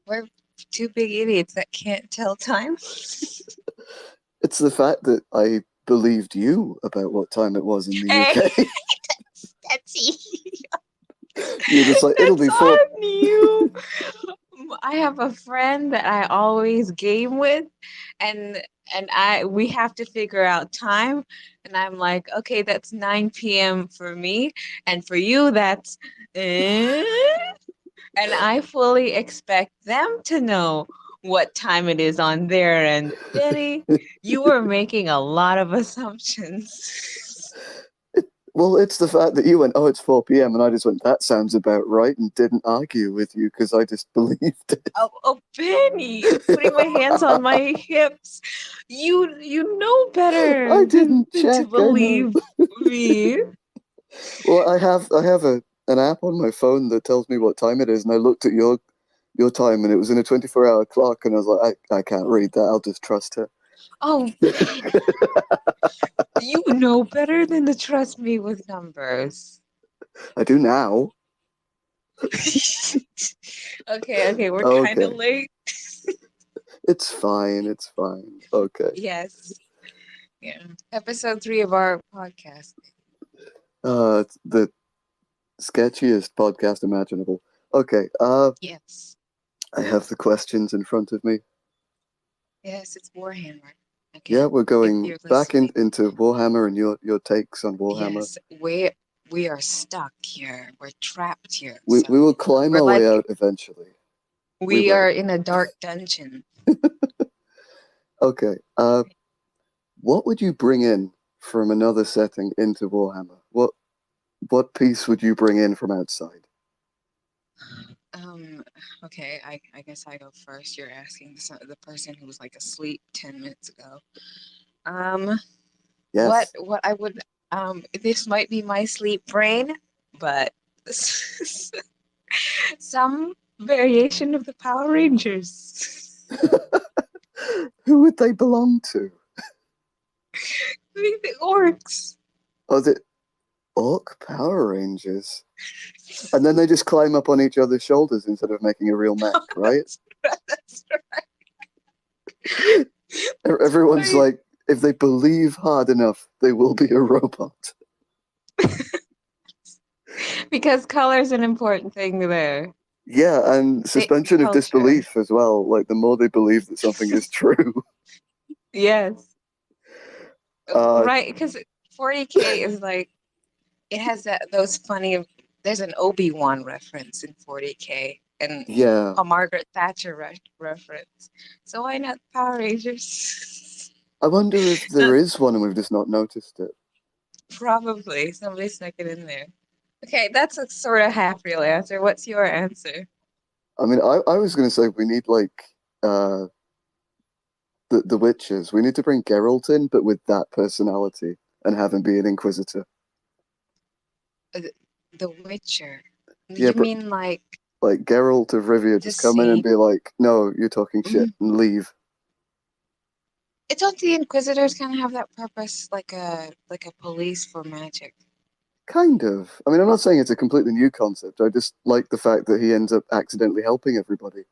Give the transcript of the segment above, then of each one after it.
We're two big idiots that can't tell time. It's the fact that I believed you about what time it was in the Hey, UK. that's easy. You're just like, it'll That's be 4. on you. I have a friend that I always game with, and we have to figure out time, and I'm like, okay, that's 9 p.m. for me, and for you, that's and I fully expect them to know what time it is on their end. Benny, you were making a lot of assumptions. Well, it's the fact that you went, oh, it's 4 p.m. and I just went, that sounds about right, and didn't argue with you because I just believed it. Oh, Benny, putting my hands on my hips. You know I better didn't than to check, I know. believe me. Well, I have an app on my phone that tells me what time it is, and I looked at your time, and it was in a 24-hour clock, and I was like, I can't read that. I'll just trust her. Oh, Benny, you know better than to trust me with numbers. I do now. Okay, we're kind of Okay, late. it's fine. It's fine. Okay. Yes. Yeah. Episode 3 of our podcast. It's the sketchiest podcast imaginable. Okay. Yes. I have the questions in front of me. Yes, it's Warhammer. Yeah, Again, we're if going you're back listening. into Warhammer and your takes on Warhammer. Yes, we are stuck here. We're trapped here. We So will climb we're our way like out eventually. We we will. are in a dark dungeon. Okay. What would you bring in from another setting into Warhammer? What piece would you bring in from outside? Um, okay, I guess I go first. You're asking the person who was like asleep 10 minutes ago. Um, Yes. what I would this might be my sleep brain, but some variation of the Power Rangers. Who would they belong to? The orcs. Oh, the Orc Power Rangers. And then they just climb up on each other's shoulders instead of making a real mech, right? That's Everyone's right. like, if they believe hard enough, they will be a robot. Because color's an important thing there. Yeah, and suspension of Culture. disbelief as well. Like, the more they believe that something is true. Yes. Uh, Right, because 40K is like it has those funny there's an Obi-Wan reference in 40K and yeah. a Margaret Thatcher reference. So why not Power Rangers? I wonder if Uh, there is one and we've just not noticed it. Probably somebody snuck it in there. Okay, that's a sort of half real answer. What's your answer? I mean, I was going to say we need, like, uh, the witches. We need to bring Geralt in, but with that personality and have him be an inquisitor. Uh, The Witcher. Yeah, You but mean like Geralt of Rivia the just come in and same? be like, "No, you're talking shit," Mhm. and leave. Don't the Inquisitors kind of have that purpose, like a police for magic? Kind of. I mean, I'm not saying it's a completely new concept. I just like the fact that he ends up accidentally helping everybody.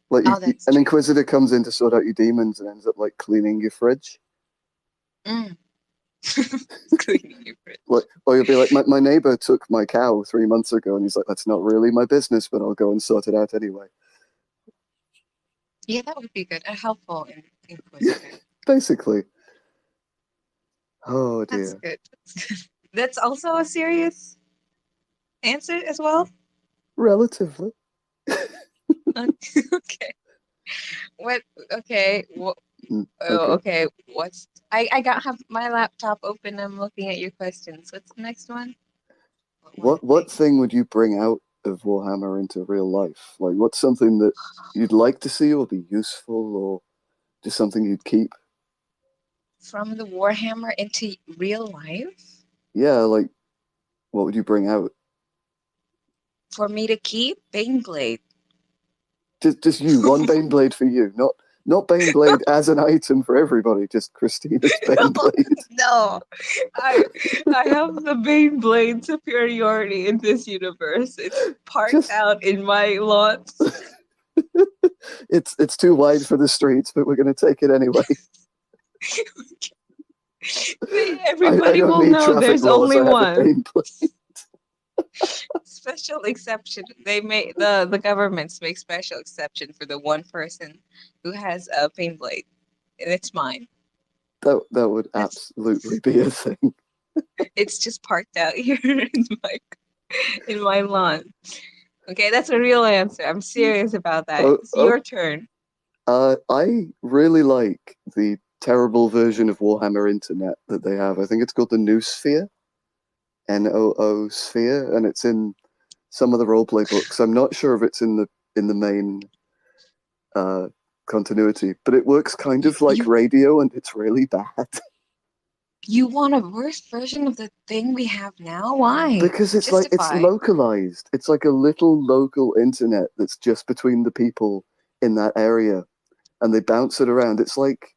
Like, Oh, that's an true. inquisitor comes in to sort out your demons and ends up like cleaning your fridge. Mm. Cleaning your fridge. Like, or you'll be like, my neighbor took my cow 3 months ago, and he's like, that's not really my business, but I'll go and sort it out anyway. Yeah, that would be good. A helpful Inquisitor. Basically. Oh That's dear. good. That's good. That's also a serious answer as well. Relatively. Okay. What? Okay. Oh, Okay. okay. I got have my laptop open. I'm looking at your questions. What's the next one? What one What thing thing would you bring out of Warhammer into real life? Like, what's something that you'd like to see or be useful or just something you'd keep? from the Warhammer into real life Yeah, like, what would you bring out? for me to keep? Baneblade. Just you, one Baneblade for you, not Baneblade as an item for everybody, just Christina's No, Baneblade. no. I I have the Bane superiority in this universe. It's parked Just out in my lot. It's too wide for the streets, but we're going to take it anyway. I Everybody don't will need know traffic there's laws. only I have a one. paintbrush. Special exception. They make the governments make special exception for the one person who has a paint blade, and it's mine. That would That's absolutely be a thing. it's just parked out here in my lawn. Okay, that's a real answer. I'm serious about that. Oh, It's your turn. I really like the terrible version of Warhammer Internet that they have. I think it's called the Noosphere, Noo Sphere, and it's in some of the roleplay books. I'm not sure if it's in the main uh, continuity, but it works kind You, of like you radio, and it's really bad you want a worse version of the thing we have now? Why? because it's Justify. localized. It's like a little local internet that's just between the people in that area, and they bounce it around. It's like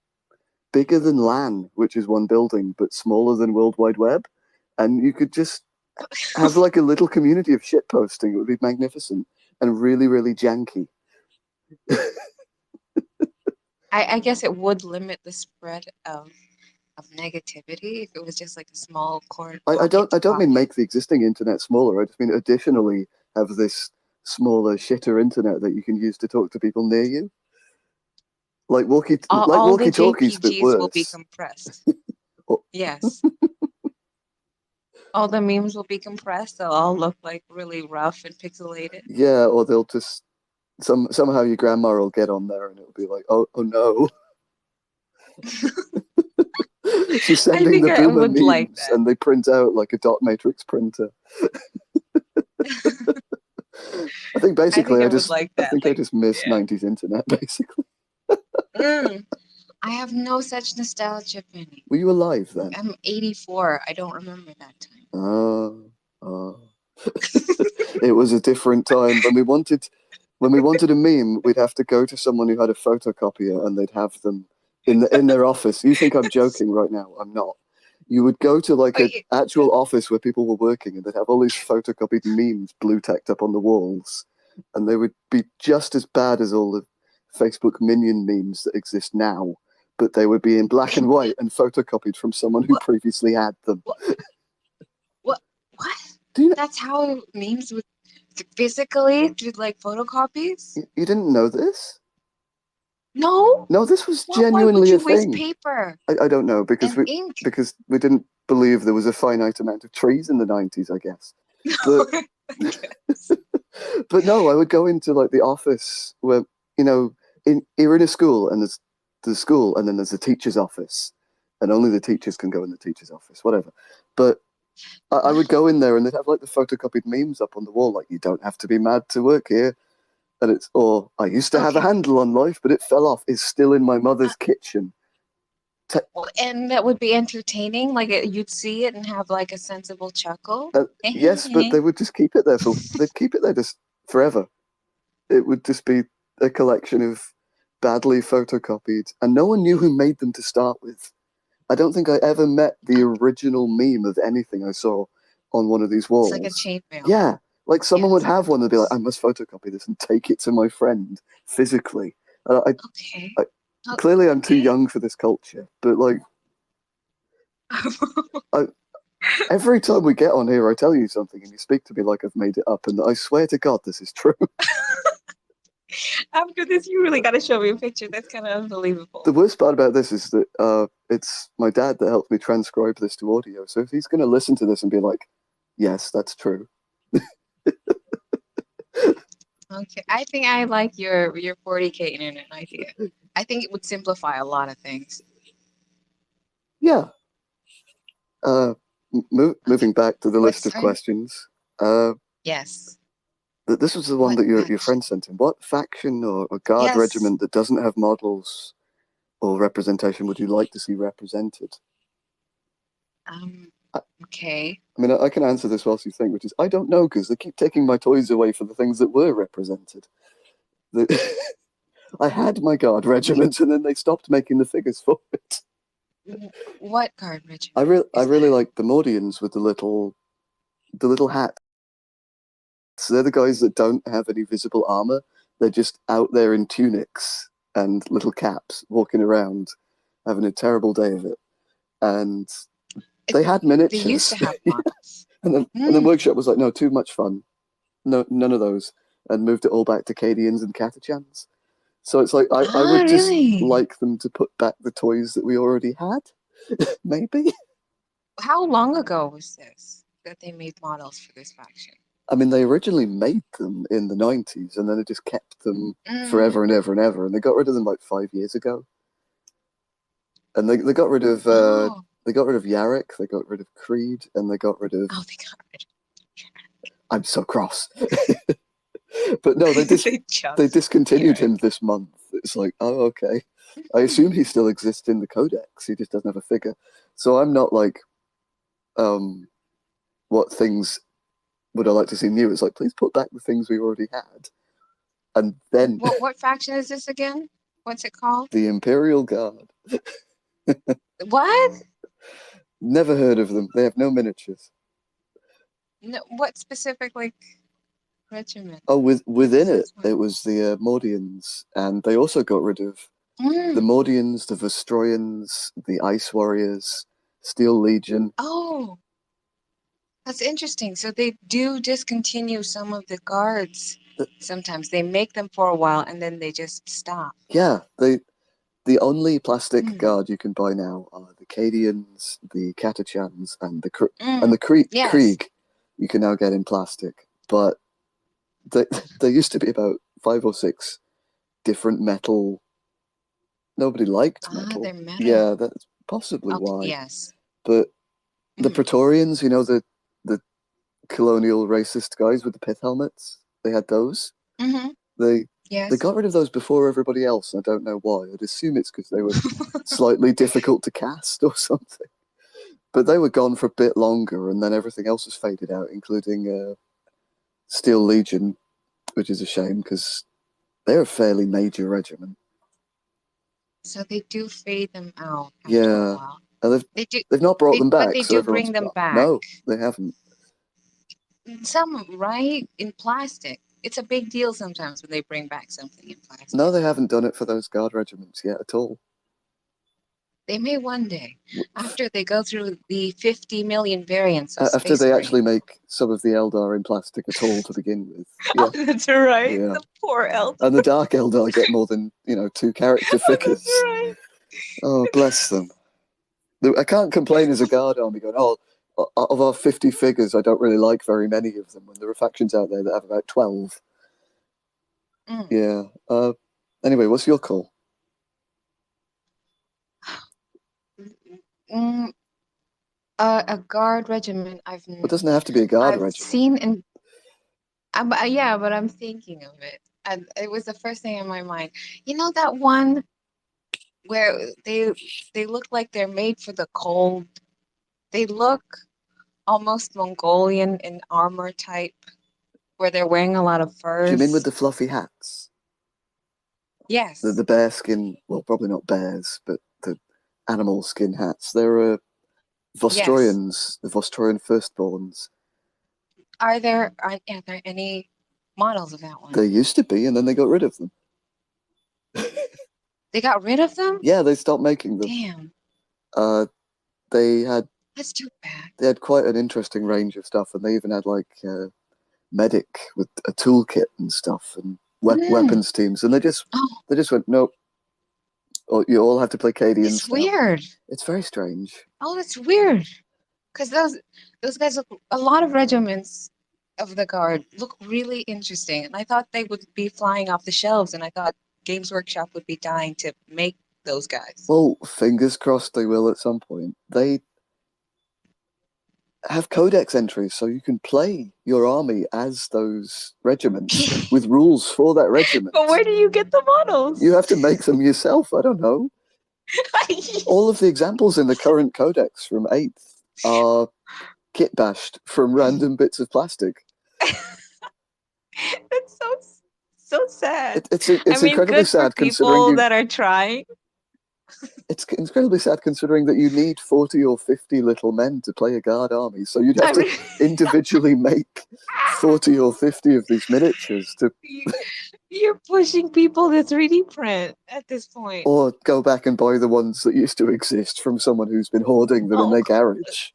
bigger than LAN, which is one building, but smaller than World Wide Web, and you could just have like a little community of shit posting. It would be magnificent and really, really janky. I guess it would limit the spread of negativity if it was just like a small pocket I to don't mean pocket. make the existing internet smaller. I just mean additionally have this smaller, shitter internet that you can use to talk to people near you, like All the walkie talkies, but JPGs will be worse. compressed. Or, Yes. All the memes will be compressed. They'll all look like really rough and pixelated. yeah, or they'll just somehow your grandma will get on there and it'll be like, oh no, she's I sending think the I boomer would like memes, that. and they print out like a dot matrix printer. I think I think basically I would like I that. think I Like, just miss yeah. 90s internet basically. Mm, I have no such nostalgia, Penny. Were you alive then? I'm 84. I don't remember that time. Oh. It was a different time when we wanted a meme, we'd have to go to someone who had a photocopier and they'd have them in their office. You think I'm joking right now? I'm not. You would go to like an Wait, actual office where people were working and they'd have all these photocopied memes blue tacked up on the walls, and they would be just as bad as all the Facebook minion memes that exist now, but they would be in black and white and photocopied from someone who what? previously had them. What? What? What? Do you That's how memes would physically do like photocopies? you didn't know this? No. No, this was Why would genuinely a you waste thing. paper I don't know and ink? because we didn't believe there was a finite amount of trees in the 90s, I guess. But I guess. but no, I would go into like the office where you're in a school and there's the school and then there's the teacher's office, and only the teachers can go in the teacher's office, whatever. But I would go in there and they'd have like the photocopied memes up on the wall, like you don't have to be mad to work here. And or I used to have a Okay. handle on life, but it fell off. It's still in my Uh, mother's kitchen. and that would be entertaining. Like you'd see it and have like a sensible chuckle. Yes, but they would just keep it there they'd keep it there just forever. It would just be a collection of badly photocopied, and no one knew who made them to start with. I don't think I ever met the original meme of anything I saw on one of these It's like a walls. chainmail. Yeah, like someone would Yes. have one and be like, I must photocopy this and take it to my friend physically. And Okay. I clearly I'm too Okay. young for this culture, but like I, every time we get on here, I tell you something and you speak to me like I've made it up, and I swear to God this is true. After this, you really got to show me a picture. That's kind of unbelievable. The worst part about this is that it's my dad that helped me transcribe this to audio. So if he's going to listen to this and be like, yes, that's true. Okay, I think I like your 40K internet idea. I think it would simplify a lot of things. Yeah. Moving back to the list of questions. Yes. This was the one What that your faction? friend sent in. What faction or guard Yes. regiment that doesn't have models or representation would you like to see represented? Okay. I mean, I can answer this whilst you think, which is I don't know, because they keep taking my toys away for the things that were represented. I had my guard regiment, and then they stopped making the figures for it. What guard regiment? I really like the Mordians with the little hat. So they're the guys that don't have any visible armor, they're just out there in tunics and little caps, walking around, having a terrible day of it. And they had They used miniatures. to have models. And then Workshop was like, no, too much fun. No, none of those. And moved it all back to Cadians and Catachans. So it's like, I Ah, would just really? like them to put back the toys that we already had, maybe. How long ago was this that they made models for this faction? I mean, they originally made them in the 90s, and then they just kept them forever and ever and ever. And they got rid of them like 5 years ago. And they got rid of Oh, Yarrick, they got rid of Creed, and they got rid of. oh, they got rid I'm so cross. But no, they just discontinued yeah. him this month. It's like, oh, okay. I assume he still exists in the codex. He just doesn't have a figure. So I'm not like, what things would I like to see new? It's like, please put back the things we already had. And then What faction is this again? What's it called? the Imperial Guard. What? Never heard of them. They have no miniatures. No, what specific like regiment? Oh, within it, This one. it was the Mordians, and they also got rid of the Mordians, the Vestroyans, the Ice Warriors, Steel Legion. Oh, that's interesting. So they do discontinue some of the guards. Sometimes they make them for a while and then they just stop. Yeah, the only plastic guard you can buy now are the Cadians, the Catachans, and the Krieg. Yes. Krieg you can now get in plastic, but there used to be about 5 or 6 different metal. Nobody liked metal. They're metal. Yeah, that's possibly Okay, why. yes. But the Praetorians, you know, the colonial racist guys with the pith helmets, they had those. They got rid of those before everybody else. I don't know why. I'd assume it's because they were slightly difficult to cast or something. But they were gone for a bit longer, and then everything else was faded out, including Steel Legion, which is a shame because they're a fairly major regiment. So they do fade them out after Yeah. a while. And they've not brought them back. But they so do bring them back. No, they haven't. Some, right? In plastic. It's a big deal sometimes when they bring back something in plastic. No, they haven't done it for those guard regiments yet at all. They may one day, after they go through the 50 million variants of After Space they Marine. actually make some of the Eldar in plastic at all to begin with. Yeah. Oh, that's right. Yeah. The poor Eldar. And the Dark Eldar get more than, 2 character figures. That's right. Oh, bless them. I can't complain as a guard army going, oh, of our 50 figures, I don't really like very many of them, when there are factions out there that have about 12. Yeah. Anyway, what's your call? A guard regiment. It doesn't have to be a guard regiment. Seen in. Yeah, but I'm thinking of it. It was the first thing in my mind. You know that one where they look like they're made for the cold. They look almost Mongolian in armor type, where they're wearing a lot of furs. Do you mean with the fluffy hats? Yes. The bear skin, well, probably not bears, but the animal skin hats. They're Vostroyans, the Vostroyan firstborns. Are there any models of that one? There used to be, and then they got rid of them. They got rid of them? Yeah, they stopped making them. Damn. They had. That's too bad. They had quite an interesting range of stuff, and they even had like medic with a toolkit and stuff, and weapons teams, and they just went, nope. Oh, you all have to play Cadians. It's weird. It's very strange. Oh, it's weird. Because those guys look, a lot of regiments of the guard look really interesting. And I thought they would be flying off the shelves, and I thought Games Workshop would be dying to make those guys. Well, fingers crossed they will at some point. They have codex entries, so you can play your army as those regiments with rules for that regiment. But where do you get the models? You have to make them yourself. I don't know. All of the examples in the current codex from 8th are kit bashed from random bits of plastic. That's so sad. It's incredibly sad considering people that are trying. It's incredibly sad considering that you need 40 or 50 little men to play a guard army. So you'd have I to mean, individually make 40 or 50 of these miniatures to, you, you're pushing people to 3D print at this point. or go back and buy the ones that used to exist from someone who's been hoarding them in Oh, their garage.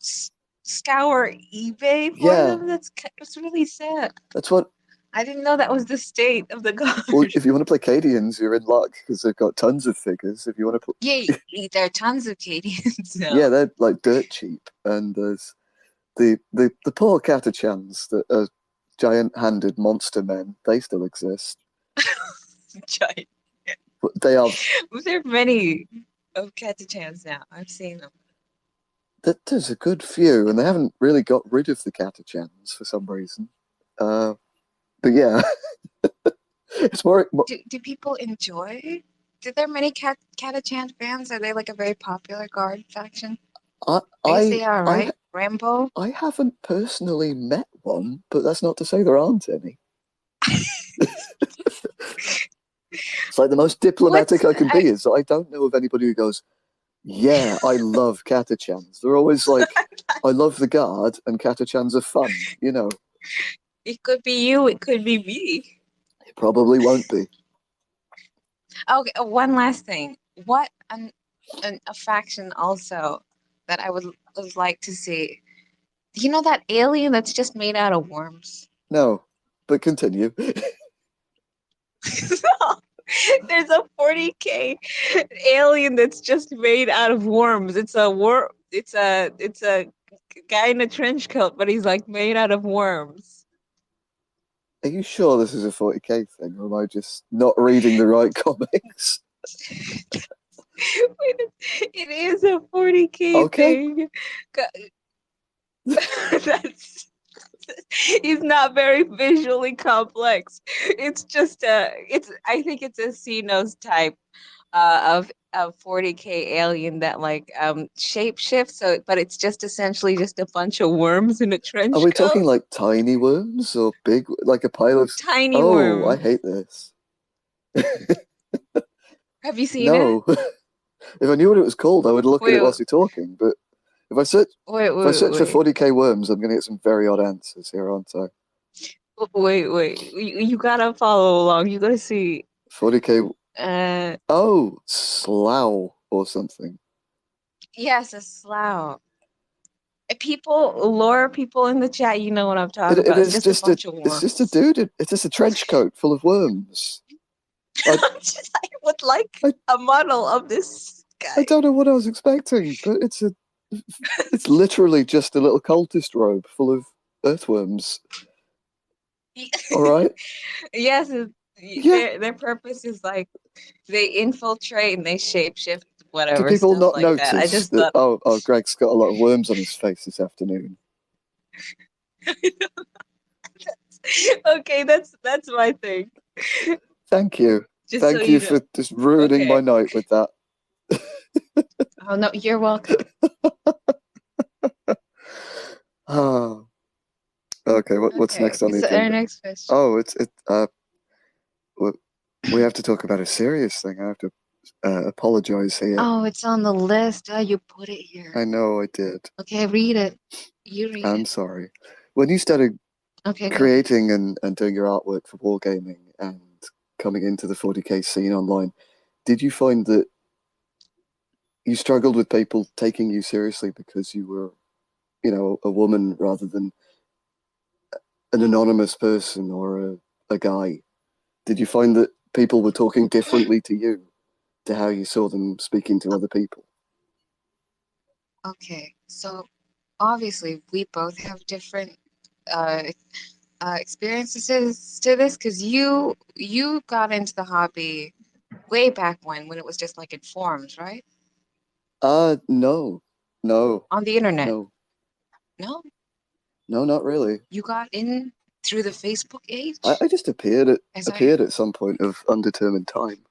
scour eBay for Yeah, them? That's really sad. that's what. I didn't know that was the state of the Well, guard. if you want to play Cadians, you're in luck because they've got tons of figures. If you want to Yay, there are tons of Cadians yeah, now. they're like dirt cheap. And there's the poor Catachans that are giant-handed monster men. They still exist. Giant. But they are. There are many of Catachans now. I've seen them. There's a good few, and they haven't really got rid of the Catachans for some reason. But yeah, it's more. Do people enjoy? Do there many Catachan fans? Are they like a very popular guard faction? I I guess I they are, I right? Rambo? I haven't personally met one, but that's not to say there aren't any. It's like the most diplomatic I can be is I don't know of anybody who goes, yeah, I love Catachans. They're always like, I love the guard and Catachans are fun, you know. It could be you, it could be me. It probably won't be. Okay, one last thing. What a faction also that I would like to see. You know that alien that's just made out of worms? No, but continue. There's a 40K alien that's just made out of worms. It's a worm. It's a guy in a trench coat, but he's like made out of worms. Are you sure this is a 40k thing, or am I just not reading the right comics? It is a 40K Okay. thing. That's he's not very visually complex. It's just I think it's a C-nose type of 40K alien that like shapeshifts, so but it's just essentially just a bunch of worms in a trench Are we coat. talking like tiny worms or big, like a pile of. Tiny Oh, I worms. hate this. Have you seen it? No. If I knew what it was called, I would look at it Wait, whilst you're talking. But if I search, wait, if I wait, search for wait, 40k worms, I'm going to get some very odd answers here, aren't I? wait. You gotta follow along. You gotta see. 40k. Uh, Oh, slough or something. yes, a slough. People in the chat, you know what I'm It, talking it about. It's is just a just a. bunch of It's just a worms. dude. It's just a trench coat full of worms. I, I would like I, a model of this I guy. don't know what I was expecting, but it's literally just a little cultist robe full of earthworms. All right. Yes, Yeah. their purpose is like they infiltrate and they shapeshift, Do whatever people stuff not like that. I notice just that? thought, Oh, Greg's got a lot of worms on his face this afternoon. okay, that's my thing. Thank you. Just so Thank you you know. for just ruining my Okay. night with that. Oh no, you're welcome. Oh, okay. What's Okay, next on the so our agenda? next question. Oh, we have to talk about a serious thing. I have to apologize here. Oh, it's on the list. Oh, you put it here. I know I did. Okay, read it. You read I'm it. sorry. When you started Okay, go. creating and doing your artwork for wargaming and coming into the 40k scene online, did you find that you struggled with people taking you seriously because you were, a woman rather than an anonymous person or a guy? Did you find that people were talking differently to you to how you saw them speaking to other people? Okay, so obviously we both have different uh, experiences to this because you got into the hobby way back when it was just like in forums, right? No, no, On the internet. no, No, no, not really. you got in through the Facebook I age, just appeared at as I appeared at some point of undetermined time.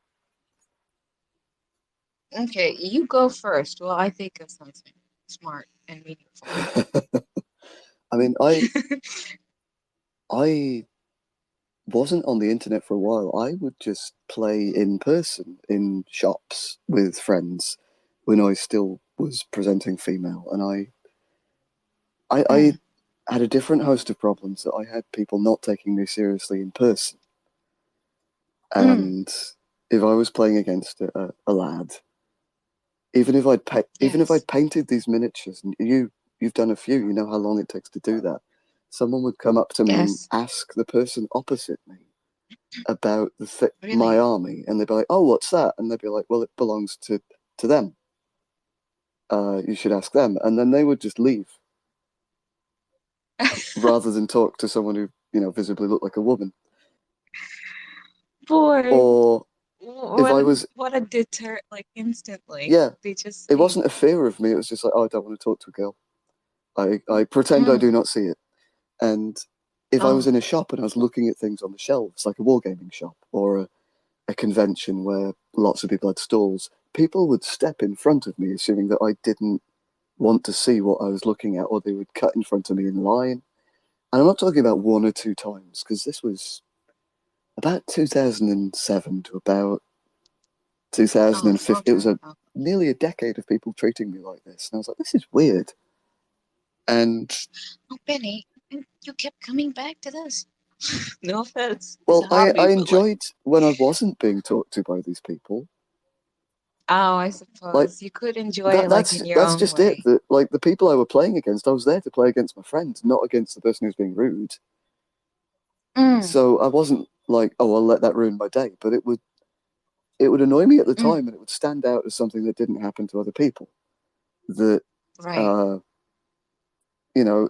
okay, you go first. Well, I think of something smart and meaningful. I mean, I wasn't on the internet for a while, I would just play in person in shops with friends when I still was presenting female, and I Mm, had a different host of problems that I had people not taking me seriously in person, mm, and if I was playing against a lad, even if yes, I'd painted these miniatures, and you've done a few, you know how long it takes to do that. Someone would come up to me and yes, ask the person opposite me about my really. army, and they'd be like, "Oh, what's that?" And they'd be like, "Well, it belongs to them. You should ask them." And then they would just leave rather than talk to someone who visibly looked like a woman. Boy, Or if what I a was, what a deter like instantly. yeah, They just it leave. wasn't a fear of me. It was just like, "Oh, I don't want to talk to a girl. I pretend I do Mm, not see it." And if I was oh, in a shop and I was looking at things on the shelves, like a wargaming shop or a convention where lots of people had stalls, people would step in front of me, assuming that I didn't want to see what I was looking at, or they would cut in front of me in line. And I'm not talking about one or two times, because this was about 2007 to about oh, long 2015. It was time a ago. nearly a decade of people treating me like this, and I was like, this is weird. And Oh, Benny, you kept coming back to this. No offense, it's well, a I hobby, but like, enjoyed when I wasn't being talked to by these people. oh, I Like suppose you could enjoy that it like that's in your that's own just it. way. That like the people I were playing against, I was there to play against my friends, not against the person who's being rude. Mm, So I wasn't like, oh, I'll let that ruin my day. But it would annoy me at the mm, time, and it would stand out as something that didn't happen to other people. That right. uh, you know,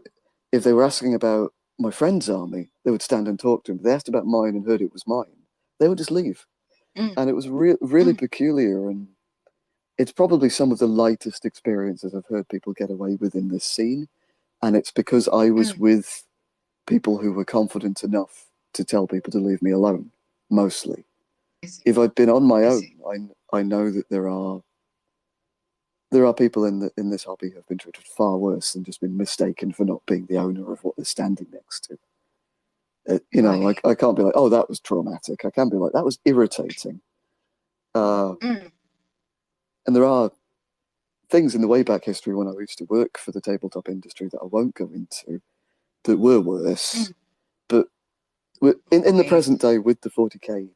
if they were asking about my friend's army, they would stand and talk to him. If they asked about mine and heard it was mine, they would just leave. Mm, And it was really mm, peculiar, and it's probably some of the lightest experiences I've heard people get away with in this scene. And it's because I was mm. with people who were confident enough to tell people to leave me alone, mostly. I see. If I'd been on my I own, see. I know that there are people in this hobby who have been treated far worse and just been mistaken for not being the owner of what they're standing next to. Right. I can't be like, oh, that was traumatic. I can be like, that was irritating. Uh, Mm, and there are things in the way back history when I used to work for the tabletop industry that I won't go into that were worse. mm. But in the Boy. present day, with the 40K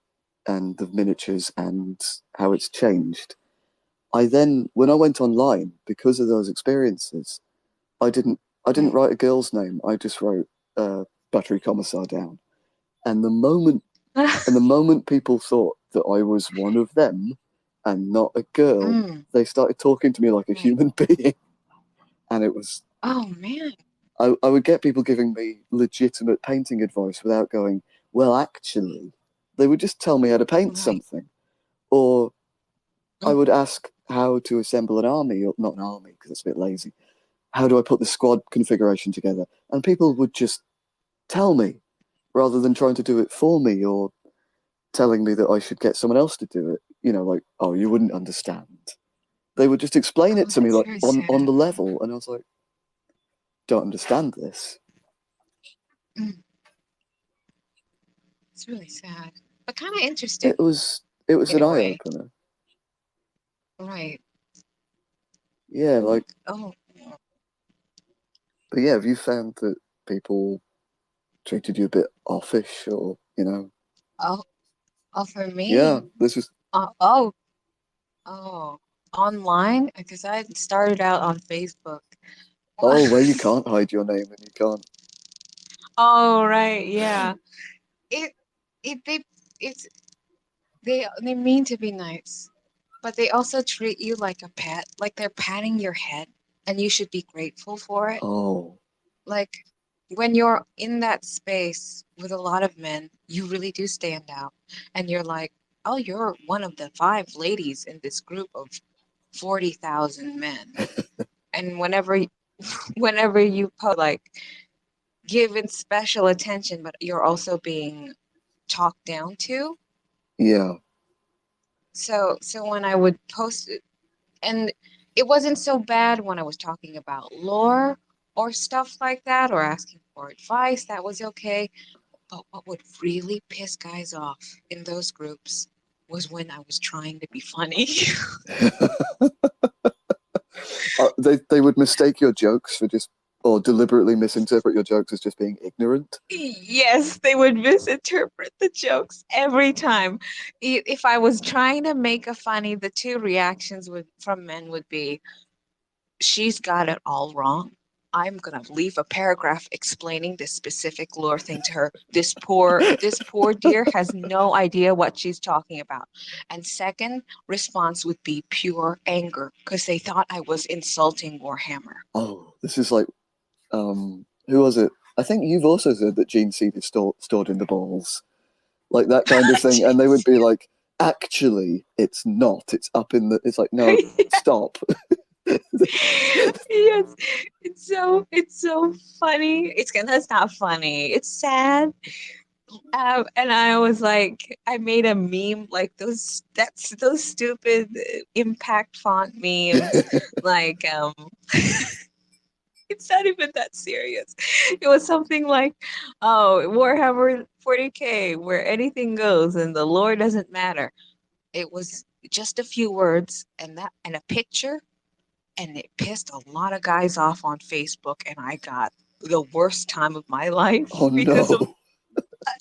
and the miniatures and how it's changed, when I went online, because of those experiences, I didn't I didn't Mm. write a girl's name. I just wrote Battery Commissar down. And the moment people thought that I was one of them and not a girl, Mm, they started talking to me like a right. human being. And Oh man. I would get people giving me legitimate painting advice without going, well, actually, they would just tell me how to paint Right. something. Or I Mm. would ask how to assemble an army, or not an army because it's a bit lazy. How do I put the squad configuration together? And people would just tell me rather than trying to do it for me or telling me that I should get someone else to do it. Like, oh, you wouldn't understand. They would just explain it Oh, to me that's like very on sad. the level, and I was like, don't understand this. Mm, it's really sad, but kind of interesting It was in an a eye way. opener. Right. Yeah, like, Oh, but yeah, have you found that people treated you a bit offish, or oh, oh, for yeah, me. this is Oh, oh, online because I started out on Facebook. where you can't hide your name and you can't. Oh, right, yeah. It, it, they, it's they mean to be nice, but they also treat you like a pet, like they're patting your head, and you should be grateful for it. Oh, Like when you're in that space with a lot of men, you really do stand out, and you're like, oh, you're one of the five ladies in this group of 40,000 men. And whenever you like given special attention, but you're also being talked down to. yeah, So when I would post it, and it wasn't so bad when I was talking about lore or stuff like that, or asking for advice, that was okay. But what would really piss guys off in those groups was when I was trying to be funny. They would mistake your jokes for just, or deliberately misinterpret your jokes as just being ignorant. Yes, they would misinterpret the jokes every time. If I was trying to make a funny, the two reactions from men would be, she's got it all wrong. I'm gonna leave a paragraph explaining this specific lore thing to her. This poor dear has no idea what she's talking about. And second response would be pure anger because they thought I was insulting Warhammer. Oh, this is like, who was it? I think you've also said that Gene Seed is stored in the balls, like that kind of thing. And they would be like, actually, it's not. It's up in the. It's like, no, stop. Yes, it's so funny. That's not funny. It's sad. And I was like, I made a meme like those stupid impact font memes. Like, it's not even that serious. It was something like, oh, Warhammer 40K, where anything goes and the lore doesn't matter. It was just a few words and a picture, and it pissed a lot of guys off on Facebook, and I got the worst time of my life Oh because of no.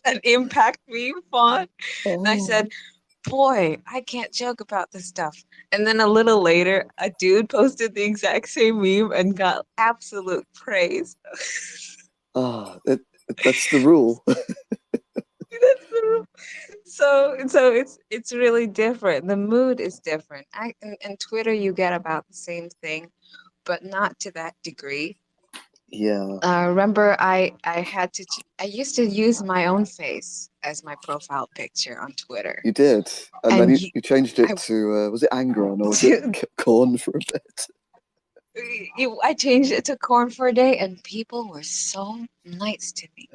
an impact meme font. And I Oh. said, boy, I can't joke about this stuff. And then a little later, a dude posted the exact same meme and got absolute praise. Ah, that's the rule. So it's really different. The mood is different. And Twitter, you get about the same thing, but not to that degree. Yeah, Remember, I used to use my own face as my profile picture on Twitter, you did, and then and you changed it I to was it Angron or was it Corn for a bit? I changed it to corn for a day, and people were so nice to me.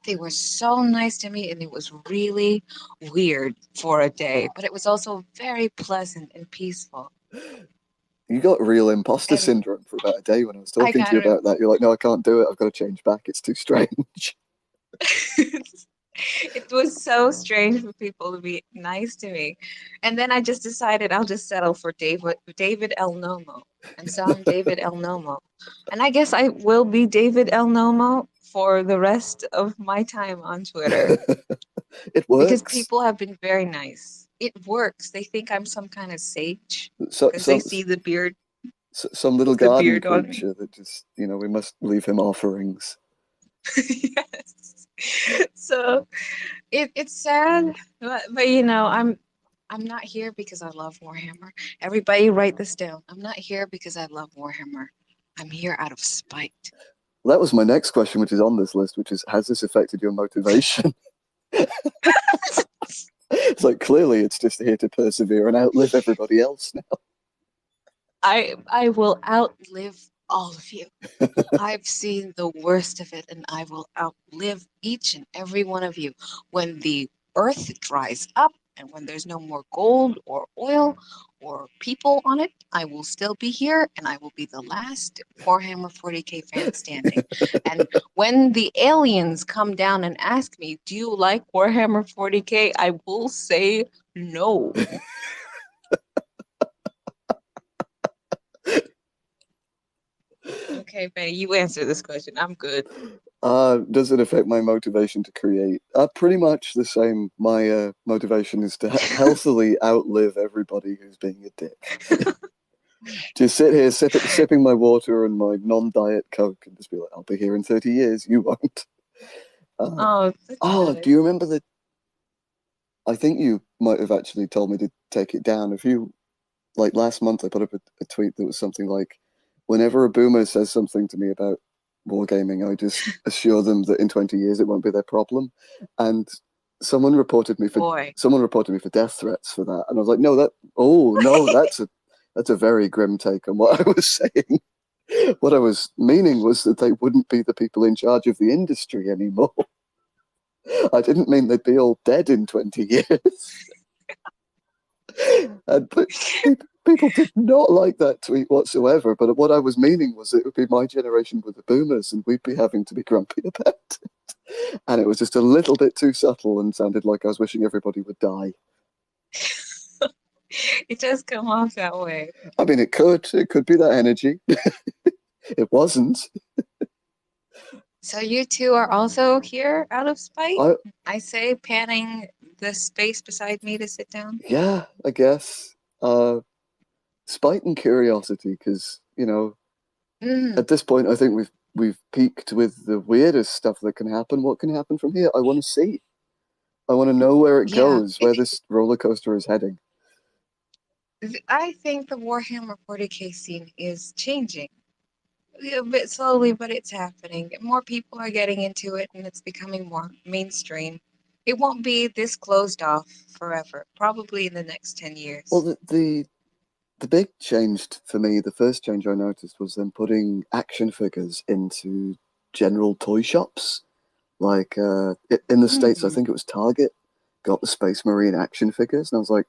They were so nice to me, and it was really weird for a day, but it was also very pleasant and peaceful. You got real imposter And syndrome for about a day when I was I talking to got you about that. You're like, no, I can't do it. I've got to change back. It's too strange. it was so strange for people to be nice to me. And then I just decided I'll just settle for David El Nomo. And so I'm David El Nomo. And I guess I will be David El Nomo for the rest of my time on Twitter It because works. people have been very nice. It works. They think I'm some kind of sage So, because they some see some little the garden beard on me. creature that just, we must leave him offerings. Yes. So it's sad, but I'm not here because I love Warhammer. Everybody write this down. I'm not here because I love Warhammer. I'm here out of spite. Well, that was my next question, which is on this list, which is, has this affected your motivation? It's like, clearly it's just here to persevere and outlive everybody else now. I will outlive all of you. I've seen the worst of it, and I will outlive each and every one of you. When the earth dries up and when there's no more gold or oil or people on it, I will still be here, and I will be the last Warhammer 40K fan standing. And when the aliens come down and ask me, do you like Warhammer 40K? I will say no. Okay, Benny, you answer this question. I'm good. Does it affect my motivation to create? Pretty much the same. My motivation is to healthily outlive everybody who's being a dick. Just sit here sipping my water and my non-diet Coke and just be like, I'll be here in 30 years. You won't. Oh, Do you remember that? I think you might have actually told me to take it down. Like last month, I put up a tweet that was something like, whenever a boomer says something to me about wargaming, I just assure them that in 20 years it won't be their problem. And someone reported me for boy. death threats for that. And I was like, no, that's a very grim take on what I was saying. What I was meaning was that they wouldn't be the people in charge of the industry anymore. I didn't mean they'd be all dead in 20 years. And people did not like that tweet whatsoever. But what I was meaning was it would be my generation with the boomers, and we'd be having to be grumpy about it. And it was just a little bit too subtle and sounded like I was wishing everybody would die. It does come off that way. I mean, it could be that energy. It wasn't. So you two are also here out of spite? I I say, panning the space beside me to sit down. Yeah, I guess. Spite and curiosity, because Mm, at this point, I think we've peaked with the weirdest stuff that can happen. What can happen from here? I want to see. I want to know where it yeah, goes, where this roller coaster is heading. I think the Warhammer 40K scene is changing. A bit slowly, but it's happening. More people are getting into it, and it's becoming more mainstream. It won't be this closed off forever, probably in the next 10 Well, years. the big change for me, the first change I noticed was them putting action figures into general toy shops. Like in the States, I Mm. think it was Target got the Space Marine action figures, and I was like,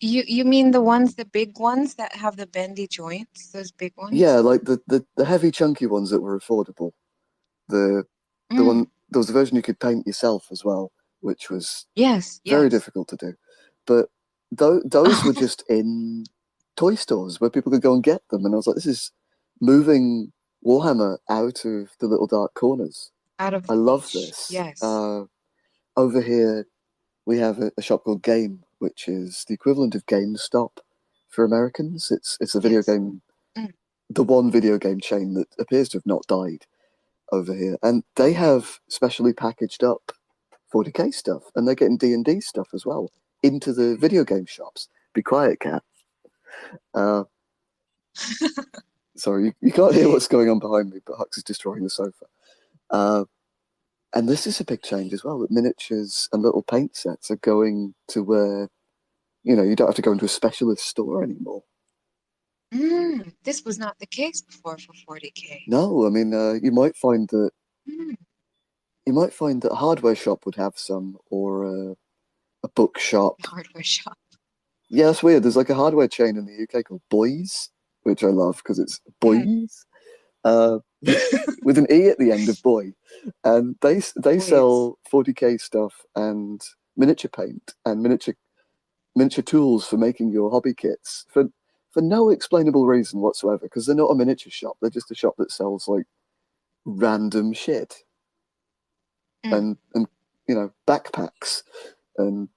You mean the ones, the big ones that have the bendy joints, those big yeah, ones? like the heavy chunky ones that were affordable. The the Mm. one there was a version you could paint yourself as well, which was Yes, very yes. difficult to do. But those were just in toy stores where people could go and get them, and I was like, this is moving Warhammer out of the little dark corners. Out of I the love niche. this. Yes. Over here, we have a shop called Game, which is the equivalent of GameStop for Americans. It's a video Yes. game, Mm. the one video game chain that appears to have not died over here, and they Okay. have specially packaged up 40k stuff, and they're getting D&D stuff as well into the video game shops. Be quiet, cat. Uh, Sorry, you can't hear what's going on behind me, but Hux is destroying the sofa. Uh, and this is a big change as well, that miniatures and little paint sets are going to where, you don't have to go into a specialist store anymore. This was not the case before for 40K. No, I mean, Mm. you might find that a hardware shop would have some, or a bookshop. Hardware shop. Yeah, that's weird. There's like a hardware chain in the UK called Boys, which I love because it's Mm. Boys, uh, with an E at the end of boy, and they Please. sell 40k stuff and miniature paint and miniature tools for making your hobby kits for no explainable reason whatsoever. Because they're not a miniature shop; they're just a shop that sells like random shit Mm. and backpacks, and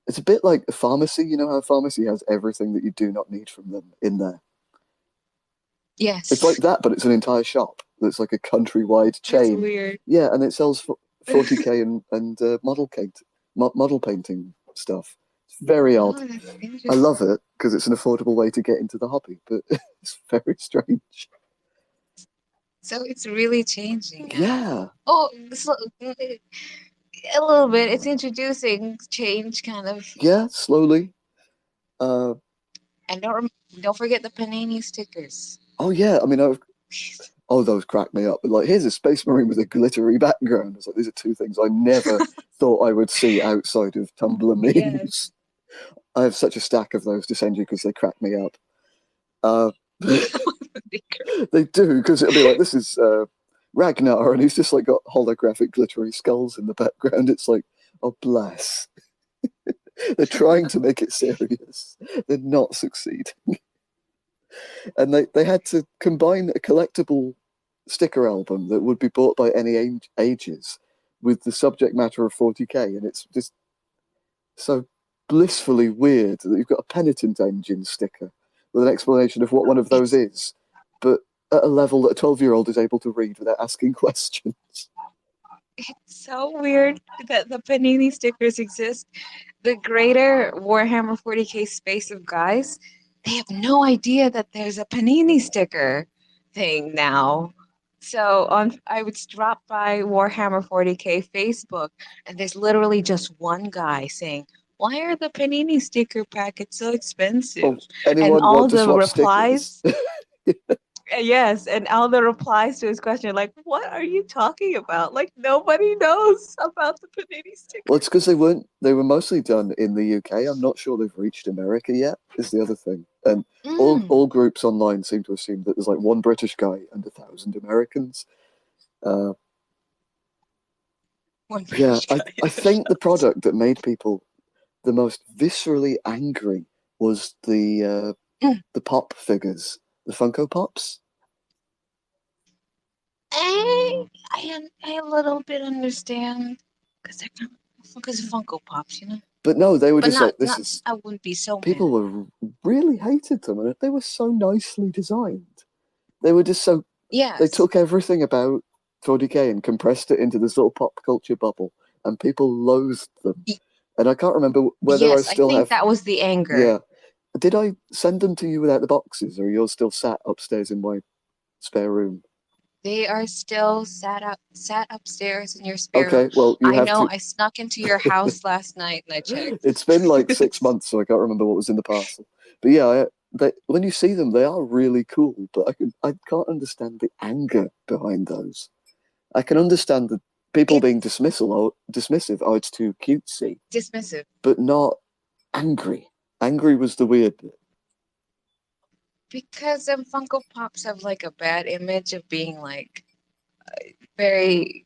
it's a bit like a pharmacy. You know how a pharmacy has everything that you do not need from them in there. It's like Yes. that, but it's an entire shop that's like a countrywide That's chain. weird. Yeah, and it sells 40k and model painting stuff. It's very odd. Oh, that's I love interesting. it because it's an affordable way to get into the hobby, but it's very strange. So it's really changing now. Yeah, Oh, so, a little bit. It's introducing change, kind of. yeah, slowly. Uh, And don't forget the Panini stickers. oh yeah, I mean, those crack me up. But like, here's a Space Marine with a glittery background. It's like these are two things I never thought I would see outside of Tumblr Yes. memes. I have such a stack of those to send you because they crack me up. Uh, they do, because it'll be like, this is Ragnar, and he's just like got holographic glittery skulls in the background. It's like, oh bless. They're trying to make it serious. They're not succeeding. And they had to combine a collectible sticker album that would be bought by any ages with the subject matter of 40k, and it's just so blissfully weird that you've got a penitent engine sticker with an explanation of what one of those It's is, but at a level that a 12-year-old is able to read without asking questions. it's so weird that the Panini stickers exist. The greater Warhammer 40K space of guys, they have no idea that there's a Panini sticker thing now. So I would drop by Warhammer 40K Facebook, and there's literally just one guy saying, "Why are the Panini sticker packets so expensive?" Well, And anyone all want to the swap stickers? replies, Yes, and all the replies to his question, like, what are you talking about? Like, nobody knows about the Panini Well, sticker. it's because they were mostly done in the UK. I'm not sure they've reached America yet, is the other thing. And Mm, all groups online seem to assume that there's like one British guy and 1,000 Americans. Uh, one yeah, British guy. I think the product that made people the most viscerally angry was the pop figures, the Funko Pops. I a little bit understand because they're kind of because of Funko Pops, you know. But no, they were But just like, this not. is, I wouldn't be so people mad. were really hated them, and they were so nicely designed. They were just so, they Yes. took everything about 40K and compressed it into this little pop culture bubble, and people loathed them. Y- And I can't remember whether I yes, I still think have, that was the anger. yeah. Did I send them to you without the boxes, or are yours still sat upstairs in my spare room? They are still sat upstairs in your spare room. Okay, well, you I have know to. I snuck into your house last night and I checked. It's been like 6 months, so I can't remember what was in the parcel. But yeah, when you see them, they are really cool. But I can't understand the anger behind those. I can understand the people being It's dismissive. Oh, it's too cutesy, dismissive but not angry. Angry was the weird bit. because Funko Pops have like a bad image of being like very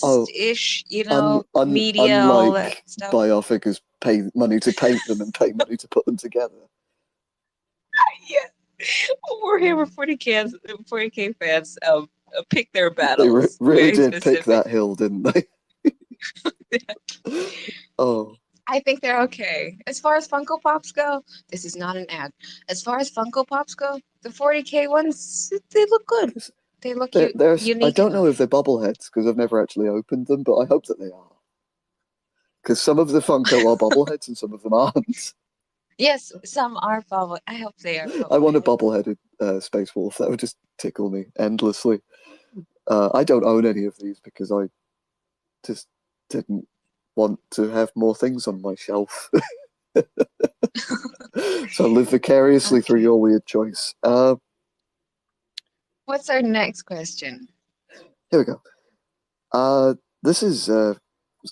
Oh, consumerist-ish, you know, media, all that unlike stuff. buy our figures, pay money to paint them and pay money to put them together. Yeah. Warhammer 40K fans pick their They battles really very did pick specific. that hill, didn't they? Oh, I think they're okay. As far as Funko Pops go, this is not an ad. As far as Funko Pops go, the 40K ones, they look good. They look I unique don't know if enough. they're bobbleheads because I've never actually opened them, but I hope that they are. Because some of the Funko are bobbleheads and some of them aren't. Yes, some are bubble. I hope they are I want a bobbleheaded. bobbleheaded Space Wolf. That would just tickle me endlessly. I don't own any of these because I just didn't want to have more things on my shelf. So I live vicariously through Okay. your weird choice. What's our next question? Here we go. This is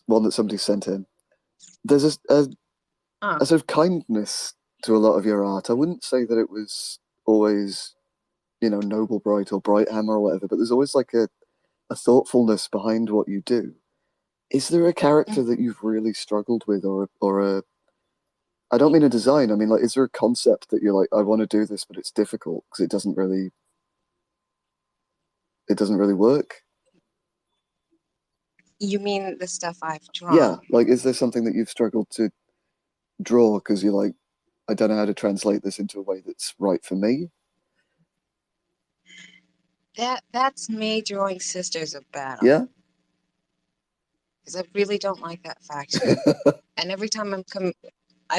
one that somebody sent in. There's Ah, a sort of kindness to a lot of your art. I wouldn't say that it was always, Noble Bright or Bright Hammer or whatever, but there's always like a thoughtfulness behind what you do. Is there a character that you've really struggled with, or a I don't mean a design. I mean, like, is there a concept that you're like, I want to do this, but it's difficult because it doesn't really work? you mean the stuff I've Yeah, drawn? like, is there something that you've struggled to draw because you're like, I don't know how to translate this into a way that's right for me? That's me drawing Sisters of Battle Yeah. because I really don't like that faction. And every time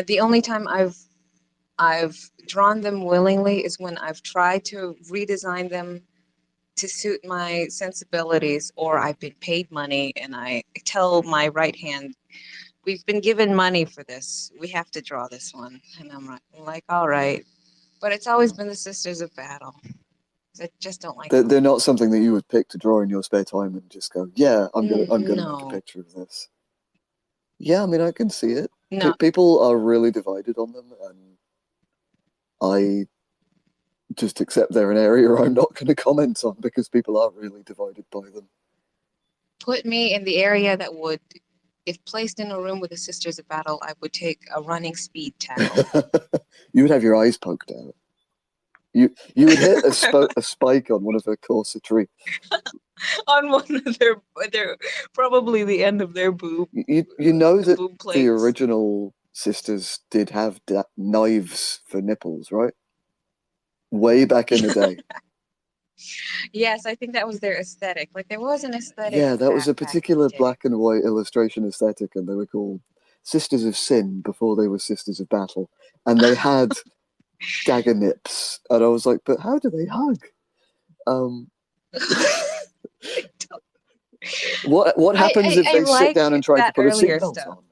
the only time I've drawn them willingly is when I've tried to redesign them to suit my sensibilities, or I've been paid money and I tell my right hand, we've been given money for this. We have to draw this one. And I'm like, all right. But it's always been the Sisters of Battle. I just don't like They're them. not something that you would pick to draw in your spare time and just go, yeah, I'm gonna make a No, picture of this. Yeah, I mean, I can see it. no. People are really divided on them, and I just accept they're an area I'm not going to comment on because people are really divided by them. Put me in the area that would, if placed in a room with the Sisters of Battle, I would take a running speed tackle. You would have your eyes poked out. You would hit a spike on one of her corsetry. On one of their probably the end of their You know that boob the plates. original sisters did have knives for nipples, right? Way back in the day. Yes, I think that was their aesthetic. Like there was an aesthetic Yeah, for that was that a back in the particular day. black and white illustration aesthetic, and they were called Sisters of Sin before they were Sisters of Battle. And they had dagger nips. And I was like, but how do they hug? Um, what happens if I they sit like down and try to that put a earlier seatbelt stuff. on?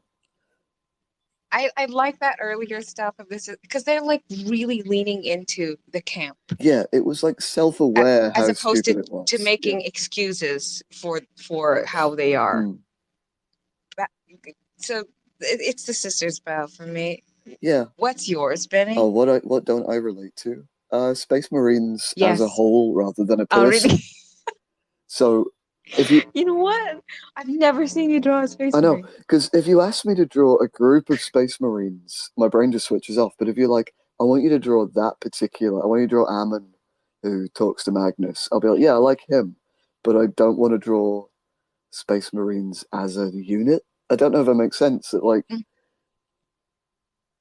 I like that earlier stuff of this because they're like really leaning into the camp Yeah, it was like self-aware as how opposed stupid it to was. Yeah. making excuses for how they are. Mm. But- So it's the Sisters Bow for me. Yeah. What's yours, Oh, Benny? what don't I relate to? Space Marines as a Yes. whole rather than a Oh, really? person. So if you, You know what? I've never seen you draw a I Space know, Marine. because if you ask me to draw a group of Space Marines, my brain just switches off. But if you're like, I want you to draw that particular, I want you to draw Ammon, who talks to Magnus, I'll be like, yeah, I like him, but I don't want to draw Space Marines as a unit. I don't know if that makes sense. That like, Mm,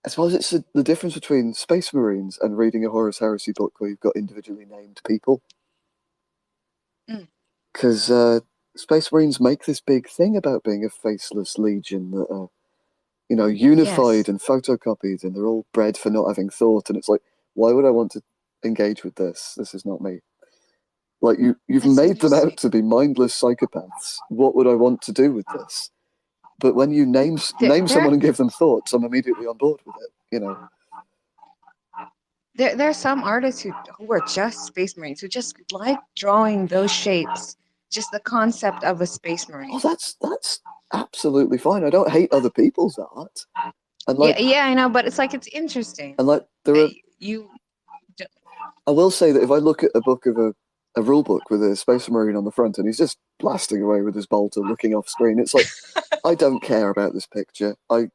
I suppose it's the difference between Space Marines and reading a Horus Heresy book where you've got individually named people. mm. Because Space Marines make this big thing about being a faceless legion that are, unified Yes. and photocopied, and they're all bred for not having thought. And it's like, why would I want to engage with this? This is not me. Like you've That's made them out interesting. to be mindless psychopaths. What would I want to do with this? But when you name There, someone and give them thoughts, I'm immediately on board with it. there are some artists who are just Space Marines who just like drawing those shapes, just the concept of a Space Oh, Marine. that's absolutely fine. I don't hate other people's art, and Yeah, like yeah, I know, but it's like it's interesting. and like there Uh, are. You, I will say that if I look at a book of a rule book with a Space Marine on the front and he's just blasting away with his bolter, looking off screen, it's like I don't care about this picture. I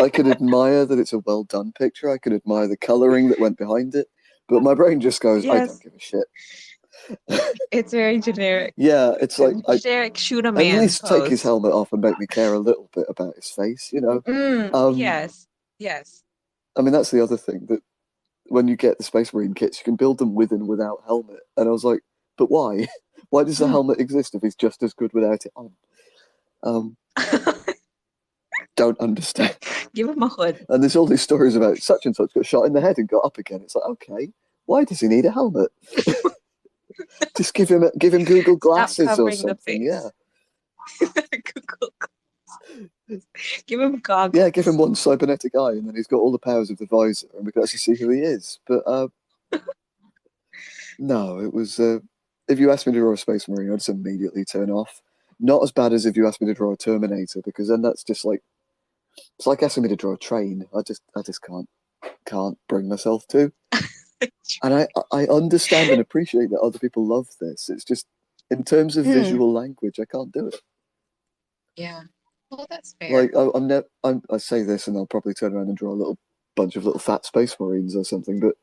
could admire that it's a well done picture. I could admire the coloring that went behind it, but my brain just goes, I don't yes, give a shit. it's very generic. Yeah, it's like I Generic shoot a at man least take his pose. helmet off and make me care a little bit about his face. Um, Yes, yes. I mean that's the other thing that when you get the Space Marine kits, you can build them with and without helmet. And I was like, but why? Why does the Mm. helmet exist if he's just as good without it on? Um, don't understand. Give him a hood. And there's all these stories about such and such got shot in the head and got up again. It's like, okay, why does he need a helmet? Just give him Google Stop glasses or covering the something. Yeah, face. Google. Give him yeah. Give him goggles. one cybernetic eye, and then he's got all the powers of the visor, and we can actually see who he is. But no, it was. If you asked me to draw a Space Marine, I'd just immediately turn off. Not as bad as if you asked me to draw a Terminator, because then that's just like it's like asking me to draw a train. I just can't bring myself to. And I understand and appreciate that other people love this. It's just in terms of Mm, visual language, I can't do it. yeah. Well, that's fair. Like I say this, and I'll probably turn around and draw a little bunch of little fat Space Marines or something. But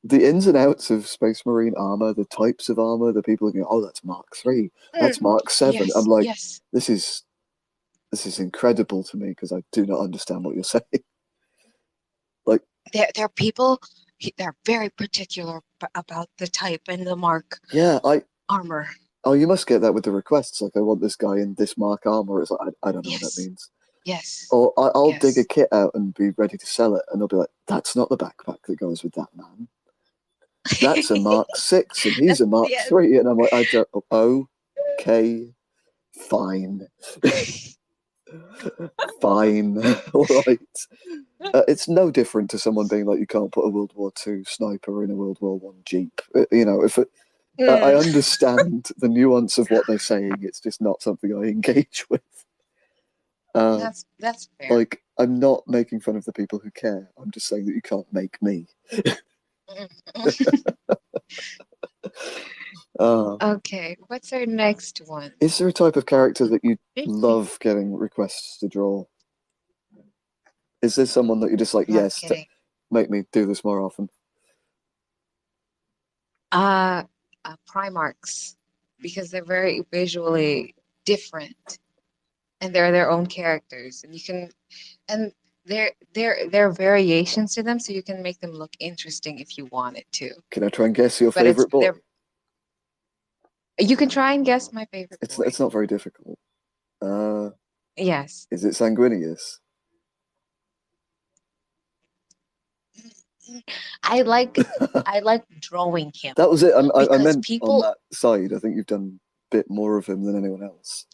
the ins and outs of Space Marine armor, the types of armor, the people go, oh, that's Mark III, that's Mm, Mark VII. I'm yes, like, yes. this is incredible to me because I do not understand what you're saying. Like, There are people, they're very particular about the type and the mark yeah, armor. oh, you must get that with the requests. Like, I want this guy in this Mark armor. It's like, I don't know what that Yes, means. yes, Or I'll dig a yes. kit out and be ready to sell it, and they'll be like, that's not the backpack that goes with that man. That's a Mark VI, and he's That's, a Mark yes. III. And I'm like, I don't, okay, fine. Fine, all right. It's no different to someone being like, you can't put a World War II sniper in a World War One Jeep. I Mm, understand the nuance of what they're saying, it's just not something I engage with. Uh, that's fair. like, I'm not making fun of the people who care. I'm just saying that you can't make me. Mm. Uh, Okay, what's our next one? is there a type of character that you 50. love getting requests to draw? Is there someone that you're just like, Love yes, getting. make me do this more often? Uh, Primarks, because they're very visually different and they're their own characters, and you can, and there are variations to them, so you can make them look interesting if you wanted to. Can I try and guess your But it's favorite boy? they're you can try and guess my favorite boy. It's not very difficult. Uh, Yes. is it Sanguinius? I like I like drawing him That was it. I because meant on people that side. I think you've done a bit more of him than anyone else.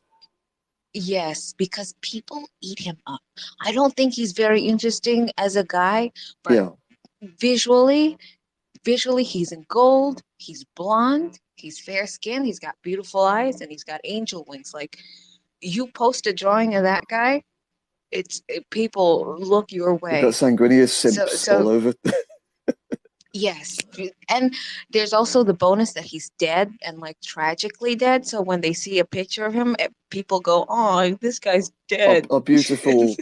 Yes, because people eat him up. I don't think he's very interesting as a guy, but Yeah, visually, visually he's in gold, he's blonde, he's fair skinned, he's got beautiful eyes, and he's got angel wings. Like you post a drawing of that guy, people look your we've got way. sanguineous So simps all so over. yes, and there's also the bonus that he's dead and like tragically dead. So when they see a picture of him, people go, "Oh, this guy's dead." Our beautiful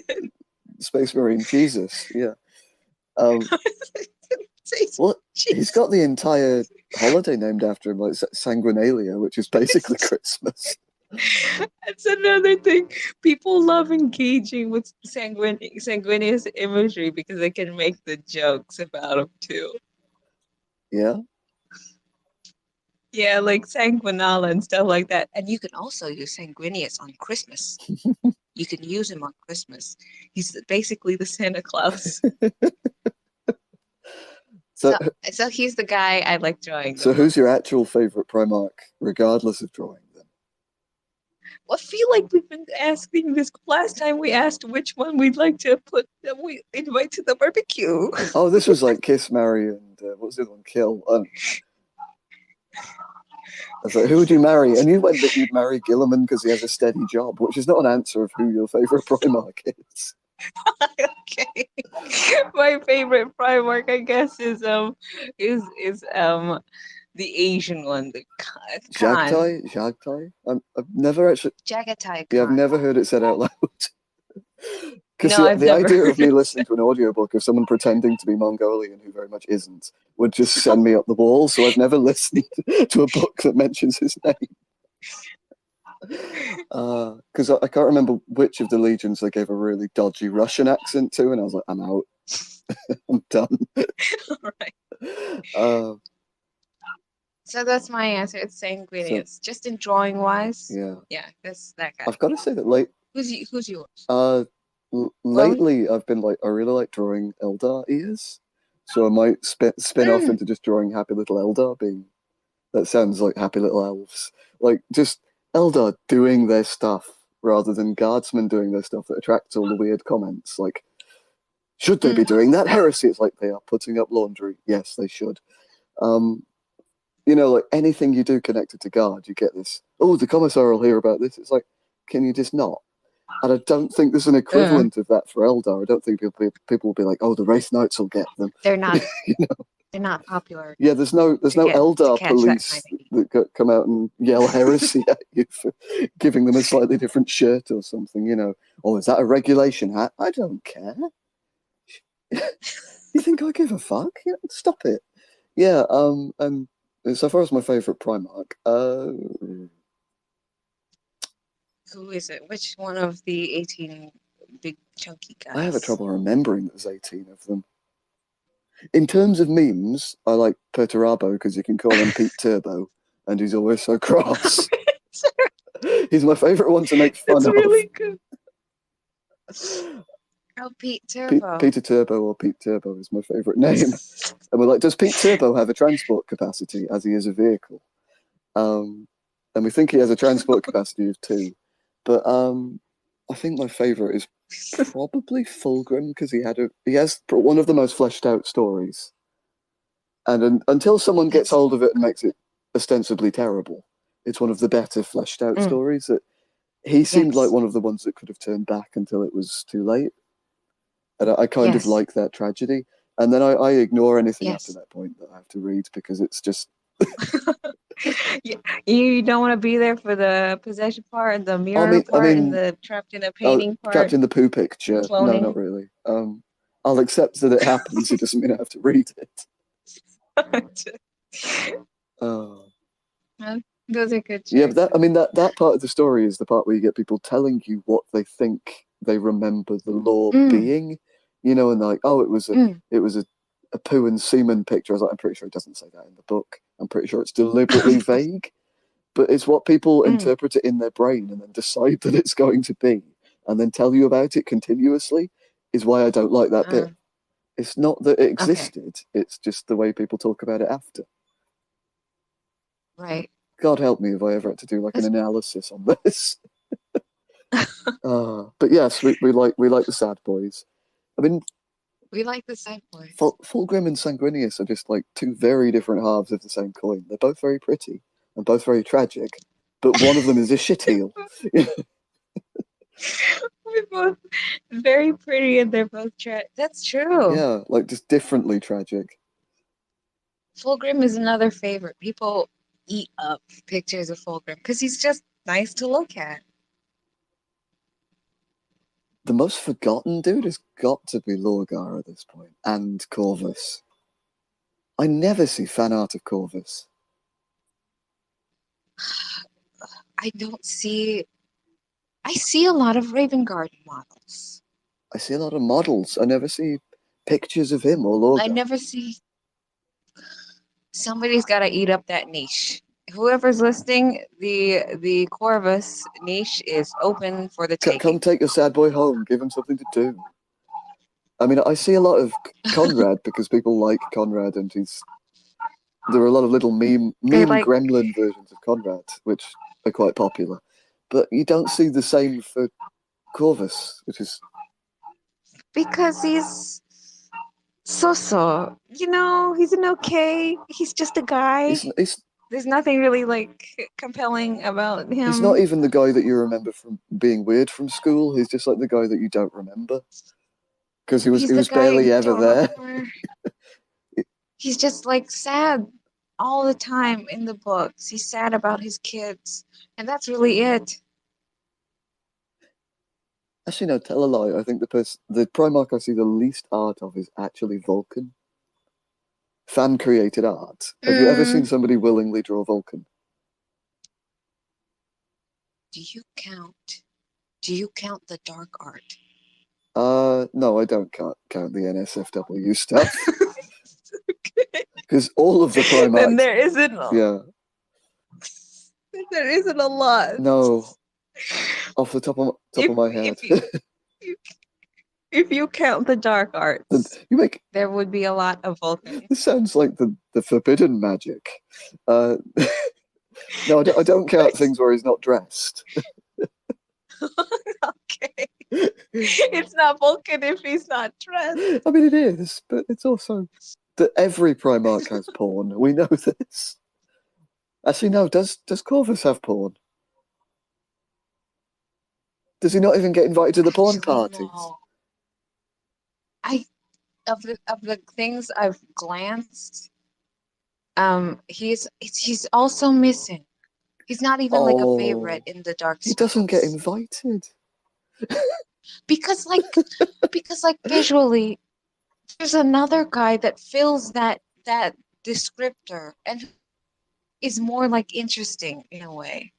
Space Marine Jesus. Yeah. Well, he's Jeez. got the entire holiday named after him, like Sanguinalia, which is basically Christmas. That's another thing. People love engaging with sanguineous imagery because they can make the jokes about him too. Yeah. Yeah, like sanguinala and stuff like that. And you can also use sanguineous on Christmas. You can use him on Christmas. He's basically the Santa Claus. So, So he's the guy I like drawing the so who's your most. actual favorite Primark, regardless of drawing them? I feel like we've been asking this last time we asked which one we'd like to put that we invite to the barbecue. Oh, this was like Kiss, Marry, and what was the other one? Kill. I was like, who would you marry? And you went that you'd marry Gilliman because he has a steady job, which is not an answer of who your favorite Primark is. Okay. My favorite Primark, I guess, is the Asian one, the Khan. Jagtai? Jagtai? I've never actually, Jagatai yeah, I've Khan. never heard it said out loud. Because No, I've the never idea of heard me it. listening to an audiobook of someone pretending to be Mongolian who very much isn't would just send me up the wall. So I've never listened to a book that mentions his name. Because I can't remember which of the legions they gave a really dodgy Russian accent to, and I was like, I'm out. I'm done. Right. Uh, So that's my answer. It's so sanguineous. Just in drawing wise, yeah, yeah, that's that guy. I've got to say that Who's yours? uh, Chloe? lately I've been like I really like drawing Eldar ears, so I might spin off Mm, into just drawing happy little Eldar being. That sounds like happy little elves. Like just Eldar doing their stuff rather than guardsmen doing their stuff that attracts all the weird comments. Like, should they be mm, doing that heresy? It's like they are putting up laundry. Yes, they should. Um, you know, like anything you do connected to guard, you get this. Oh, the commissar will hear about this. It's like, can you just not? And I don't think there's an uh, equivalent of that for Eldar. I don't think people will be like, oh, the Wraith Knights will get them. they're not You know? they're not popular Yeah, enough there's no to Eldar catch that kind police of heat. that come out and yell heresy at you for giving them a slightly different shirt or something. You know, oh, is that a regulation hat? I don't care. You think I give a fuck? Yeah, stop it. Yeah. And so far as my favorite Primark, Who is it? Which one of the 18 big chunky I have a guys? trouble remembering there's 18 of them. In terms of memes, I like Perturabo because you can call him Pete Turbo, and he's always so cross. He's my favorite one to make fun It's of. really good. Oh, Pete Turbo. Peter Turbo or Pete Turbo is my favorite name. And we're like, does Pete Turbo have a transport capacity as he is a vehicle? And we think he has a transport capacity of 2. But I think my favorite is probably Fulgrim because he has one of the most fleshed out stories. And until someone gets That's hold of it and makes it ostensibly terrible, it's one of the better fleshed out mm, stories. That he seemed like yes, one of the ones that could have turned back until it was too late. And I kind of yes, like that tragedy. And then I ignore anything after yes. that point that I have to read because it's just. You don't want to be there for the possession part and the I mirror mean, I part and mean, the trapped in a painting trapped part, in the poo the picture. No, not cloning. really. I'll accept that it happens. It doesn't mean I have to read it. Oh. Those are good Yeah, but choices. that part of the story is the part where you get people telling you what they think they remember the law Mm, being, you know, and they're like, oh, mm, it was a poo and semen picture. I was like, I'm pretty sure it doesn't say that in the book. I'm pretty sure it's deliberately vague, but it's what people mm, interpret it in their brain and then decide that it's going to be, and then tell you about it continuously. Is why I don't like that uh, bit. It's not that it okay, existed; it's just the way people talk about it after. right. God help me if I ever had to do like an That's analysis on this. But yes, we like the sad boys. I mean, We like the sad boys. Fulgrim and Sanguinius are just like two very different halves of the same coin. They're both very pretty and both very tragic, but one of them is a shitheel. We're both very pretty and they're both That's true. Yeah, like just differently tragic. Fulgrim is another favorite. People eat up pictures of Fulgrim because he's just nice to look at. The most forgotten dude has got to be Lorgar at this point, and Corvus. I never see fan art of Corvus. I don't see. I see a lot of Raven Garden models. I see a lot of models. I never see pictures of him or I Lorgar. never see. Somebody's got to eat up that niche. Whoever's listing the Corvus niche is open for the Come taking. take your sad boy home. Give him something to do. I mean, I see a lot of Conrad because people like Conrad, and there are a lot of little meme like gremlin versions of Conrad, which are quite popular. But you don't see the same for Corvus, which is because he's so. He's an okay. He's just a guy. There's nothing really like compelling about him. He's not even the guy that you remember from being weird from school. He's just like the guy that you don't remember because he was barely ever there. He's just like sad all the time in the books. He's sad about his kids, and that's really it. Actually, no, tell a lie. I think the Primark I see the least art of is actually Vulcan. Fan created art. Have you ever seen somebody willingly draw Vulcan? Do you count the dark art? No, I don't count the NSFW stuff. Because all of the Primark. Then there isn't. Yeah. There isn't a lot. No. Off the top of my head. If you count the dark arts, there would be a lot of Vulcan. This sounds like the forbidden magic. No, I don't count things where he's not dressed. Okay. It's not Vulcan if he's not dressed. I mean, it is, but it's also that every Primark has porn. We know this. Actually, no. Does Corvus have porn? Does he not even get invited to the porn parties? No. Of the things I've glanced, he's also missing. He's not even like a favorite in the dark circles. He doesn't get invited. because visually, there's another guy that fills that descriptor and is more like interesting in a way.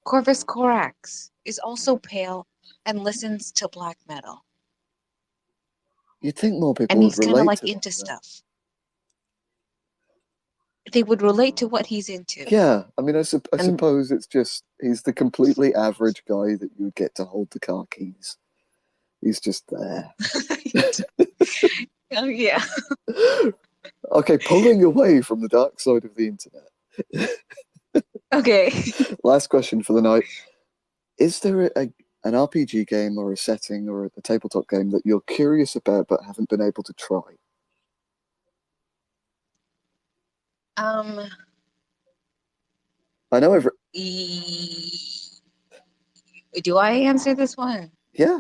Corvus Corax is also pale and listens to black metal. You'd think more people and he's would relate kind of like to into stuff. They would relate to what he's into. Yeah, I mean, I suppose it's just he's the completely average guy that you would get to hold the car keys. He's just there. Oh, yeah. Okay, pulling away from the dark side of the internet. Okay. Last question for the night. Is there an RPG game or a setting or a tabletop game that you're curious about but haven't been able to try? I know do I answer this one? Yeah.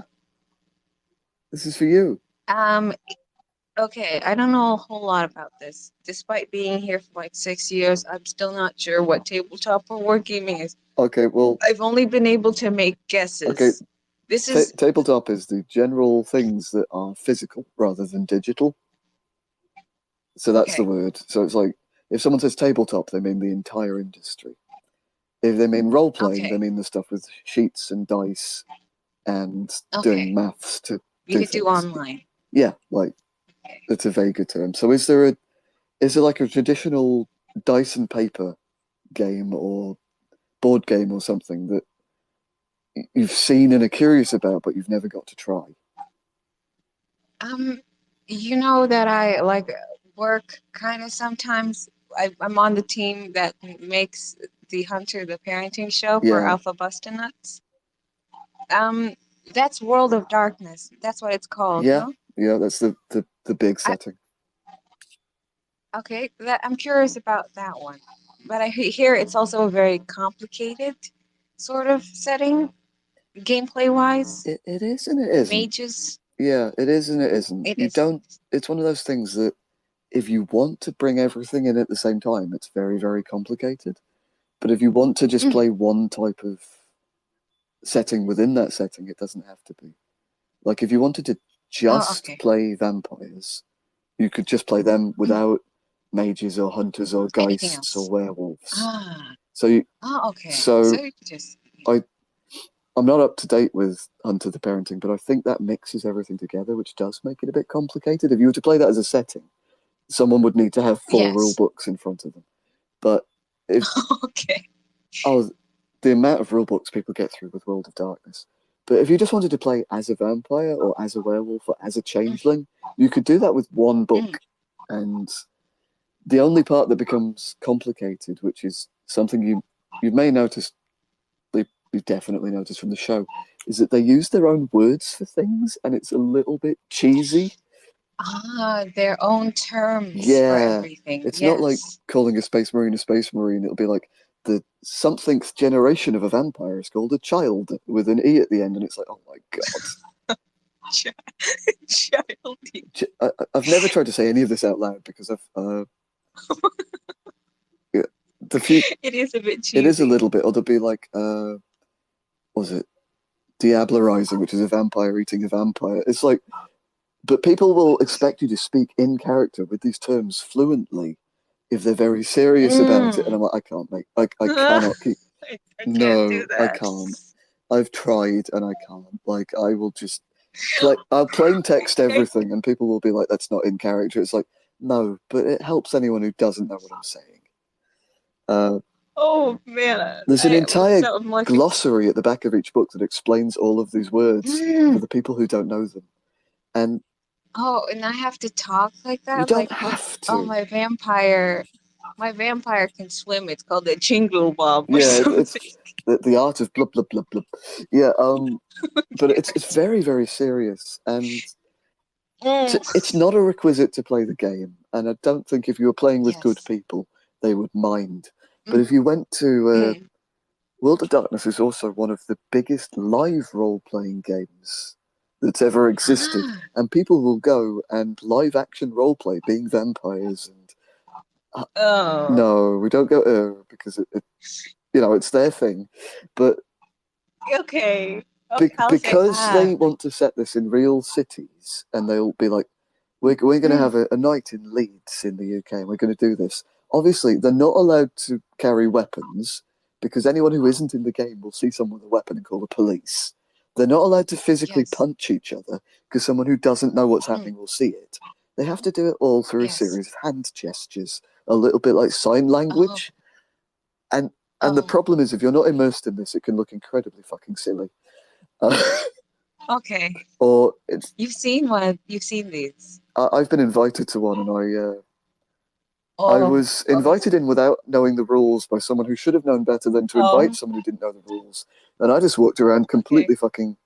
This is for you. Okay, I don't know a whole lot about this. Despite being here for like 6 years, I'm still not sure what tabletop or wargaming is. Okay, well, I've only been able to make guesses. Okay, this is tabletop is the general things that are physical rather than digital. So that's the word. So it's like if someone says tabletop, they mean the entire industry. If they mean role playing, they mean the stuff with sheets and dice and doing maths to you could do online. Yeah, like it's a vaguer term. So is there like a traditional dice and paper game or board game or something that you've seen and are curious about but you've never got to try? You know that I like work kind of sometimes. I'm on the team that makes the Hunter the parenting show for Alpha Busta Nuts. That's World of Darkness. That's what it's called, Yeah, no? yeah, that's the big I, setting. okay, I'm curious about that one. But I hear it's also a very complicated sort of setting, gameplay wise. It is and it isn't. Mages, Yeah, it is and it isn't. it You is. don't. It's one of those things that if you want to bring everything in at the same time, it's very, very complicated. But if you want to just Mm. play one type of setting within that setting, it doesn't have to be. Like if you wanted to Oh, just okay. play vampires, you could just play them Mm. without mages or hunters or Anything geists or else? werewolves. Ah, So you, oh, okay. So so you just I I'm not up to date with Hunter the Parenting, but I think that mixes everything together, which does make it a bit complicated. If you were to play that as a setting, someone would need to have 4 rule yes. books in front of them. But if Okay. oh, the amount of rule books people get through with World of Darkness. But if you just wanted to play as a vampire or as a werewolf or as a Mm, changeling, you could do that with one mm. book. And the only part that becomes complicated, which is something you may notice, you definitely noticed from the show, is that they use their own words for things, and it's a little bit cheesy. Ah, their own terms for Yeah, everything. it's not like Yes. calling a space marine a space marine. It'll be like the somethingth generation of a vampire is called a child with an E at the end, and it's like, oh my god. Ch- Childy. I've never tried to say any of this out loud because yeah, the few It is a bit it is a cheesy. little bit, or there'll be like was it diablerizing, which is a vampire eating a vampire. It's like, but people will expect you to speak in character with these terms fluently if they're very serious about it, and Mm. I'm like, I can't make, I cannot keep. I can't do No, I that. can't. I've tried and I can't. Like, I will just I'll plain text Okay. everything, and people will be like, "That's not in character." It's like, no, but it helps anyone who doesn't know what I'm saying. Uh, Oh man, there's an entire so I'm like, glossary at the back of each book that explains all of these words for mm. the people who don't know them, and Oh, and I have to talk like you that, don't like, have oh, to. my vampire can swim. It's called a jingle bob or Yeah, it's something. the art of blub blub blub blub. Yeah, but it's Yes. very very serious, and Mm. it's not a requisite to play the game. And I don't think if you were playing with good Yes. people, they would mind. But Mm, if you went to mm. World of Darkness, is also one of the biggest live role playing games that's ever existed, Ah, and people will go and live action role play being vampires. And oh, no, we don't go because it's their thing, but okay. Okay, I'll say, because they want to set this in real cities, and they'll be like, we're going to mm, have a night in Leeds in the UK, and we're going to do this. Obviously, they're not allowed to carry weapons because anyone who isn't in the game will see someone with a weapon and call the police. They're not allowed to physically yes, punch each other because someone who doesn't know what's mm, happening will see it. They have to do it all through a yes. series of hand gestures, a little bit like sign Oh, language. And the oh, problem is, if you're not immersed in this, it can look incredibly fucking silly. Uh, okay. or it's You've seen one. You've seen these. I've been invited to one, and I Oh, was okay. invited in without knowing the rules by someone who should have known better than to invite Oh, someone who didn't know the rules. And I just walked around okay. completely fucking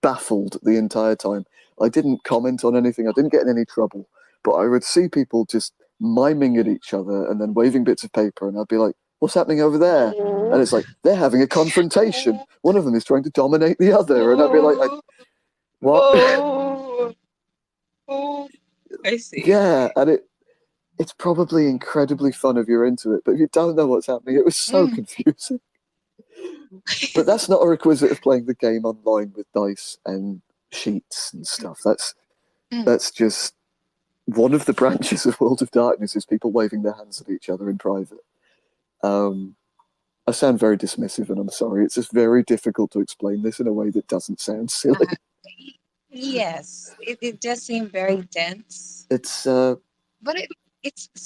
baffled the entire time. I didn't comment on anything, I didn't get in any trouble, but I would see people just miming at each other and then waving bits of paper, and I'd be like, what's happening over there? And Oh, it's like, they're having a confrontation. oh, One of them is trying to dominate the other. And I'd be like, oh, what? oh, oh. I see. Yeah, and it's probably incredibly fun if you're into it, but if you don't know what's happening, it was so Mm. confusing. But that's not a requisite of playing the game online with dice and sheets and stuff. Mm. That's just one of the branches of World of Darkness is people waving their hands at each other in private. Um, I sound very dismissive, and I'm sorry. It's just very difficult to explain this in a way that doesn't sound silly. Uh, yes, it does seem very dense, It's but it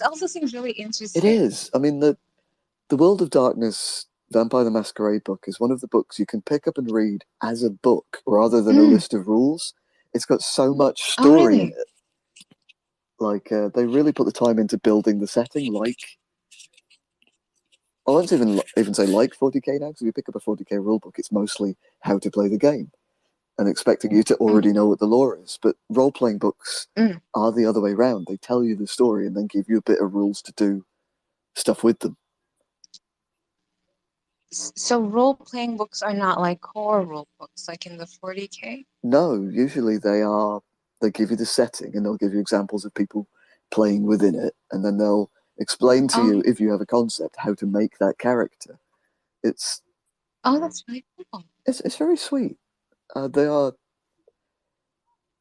also seems really it interesting. is. I mean, the World of Darkness Vampire the Masquerade book is one of the books you can pick up and read as a book rather than a Mm. list of rules. It's got so much Oh, story in really? it. Like they really put the time into building the setting. Like I won't even say like 40k now, because if you pick up a 40k rulebook, it's mostly how to play the game and expecting you to already know what the lore is. But role-playing books are the other way around. They tell you the story and then give you a bit of rules to do stuff with them. So role-playing books are not like core rule books, like in the 40k? No, usually they give you the setting and they'll give you examples of people playing within it, and then they'll explain to you, if you have a concept, how to make that character. It's that's really cool. it's very sweet. They are.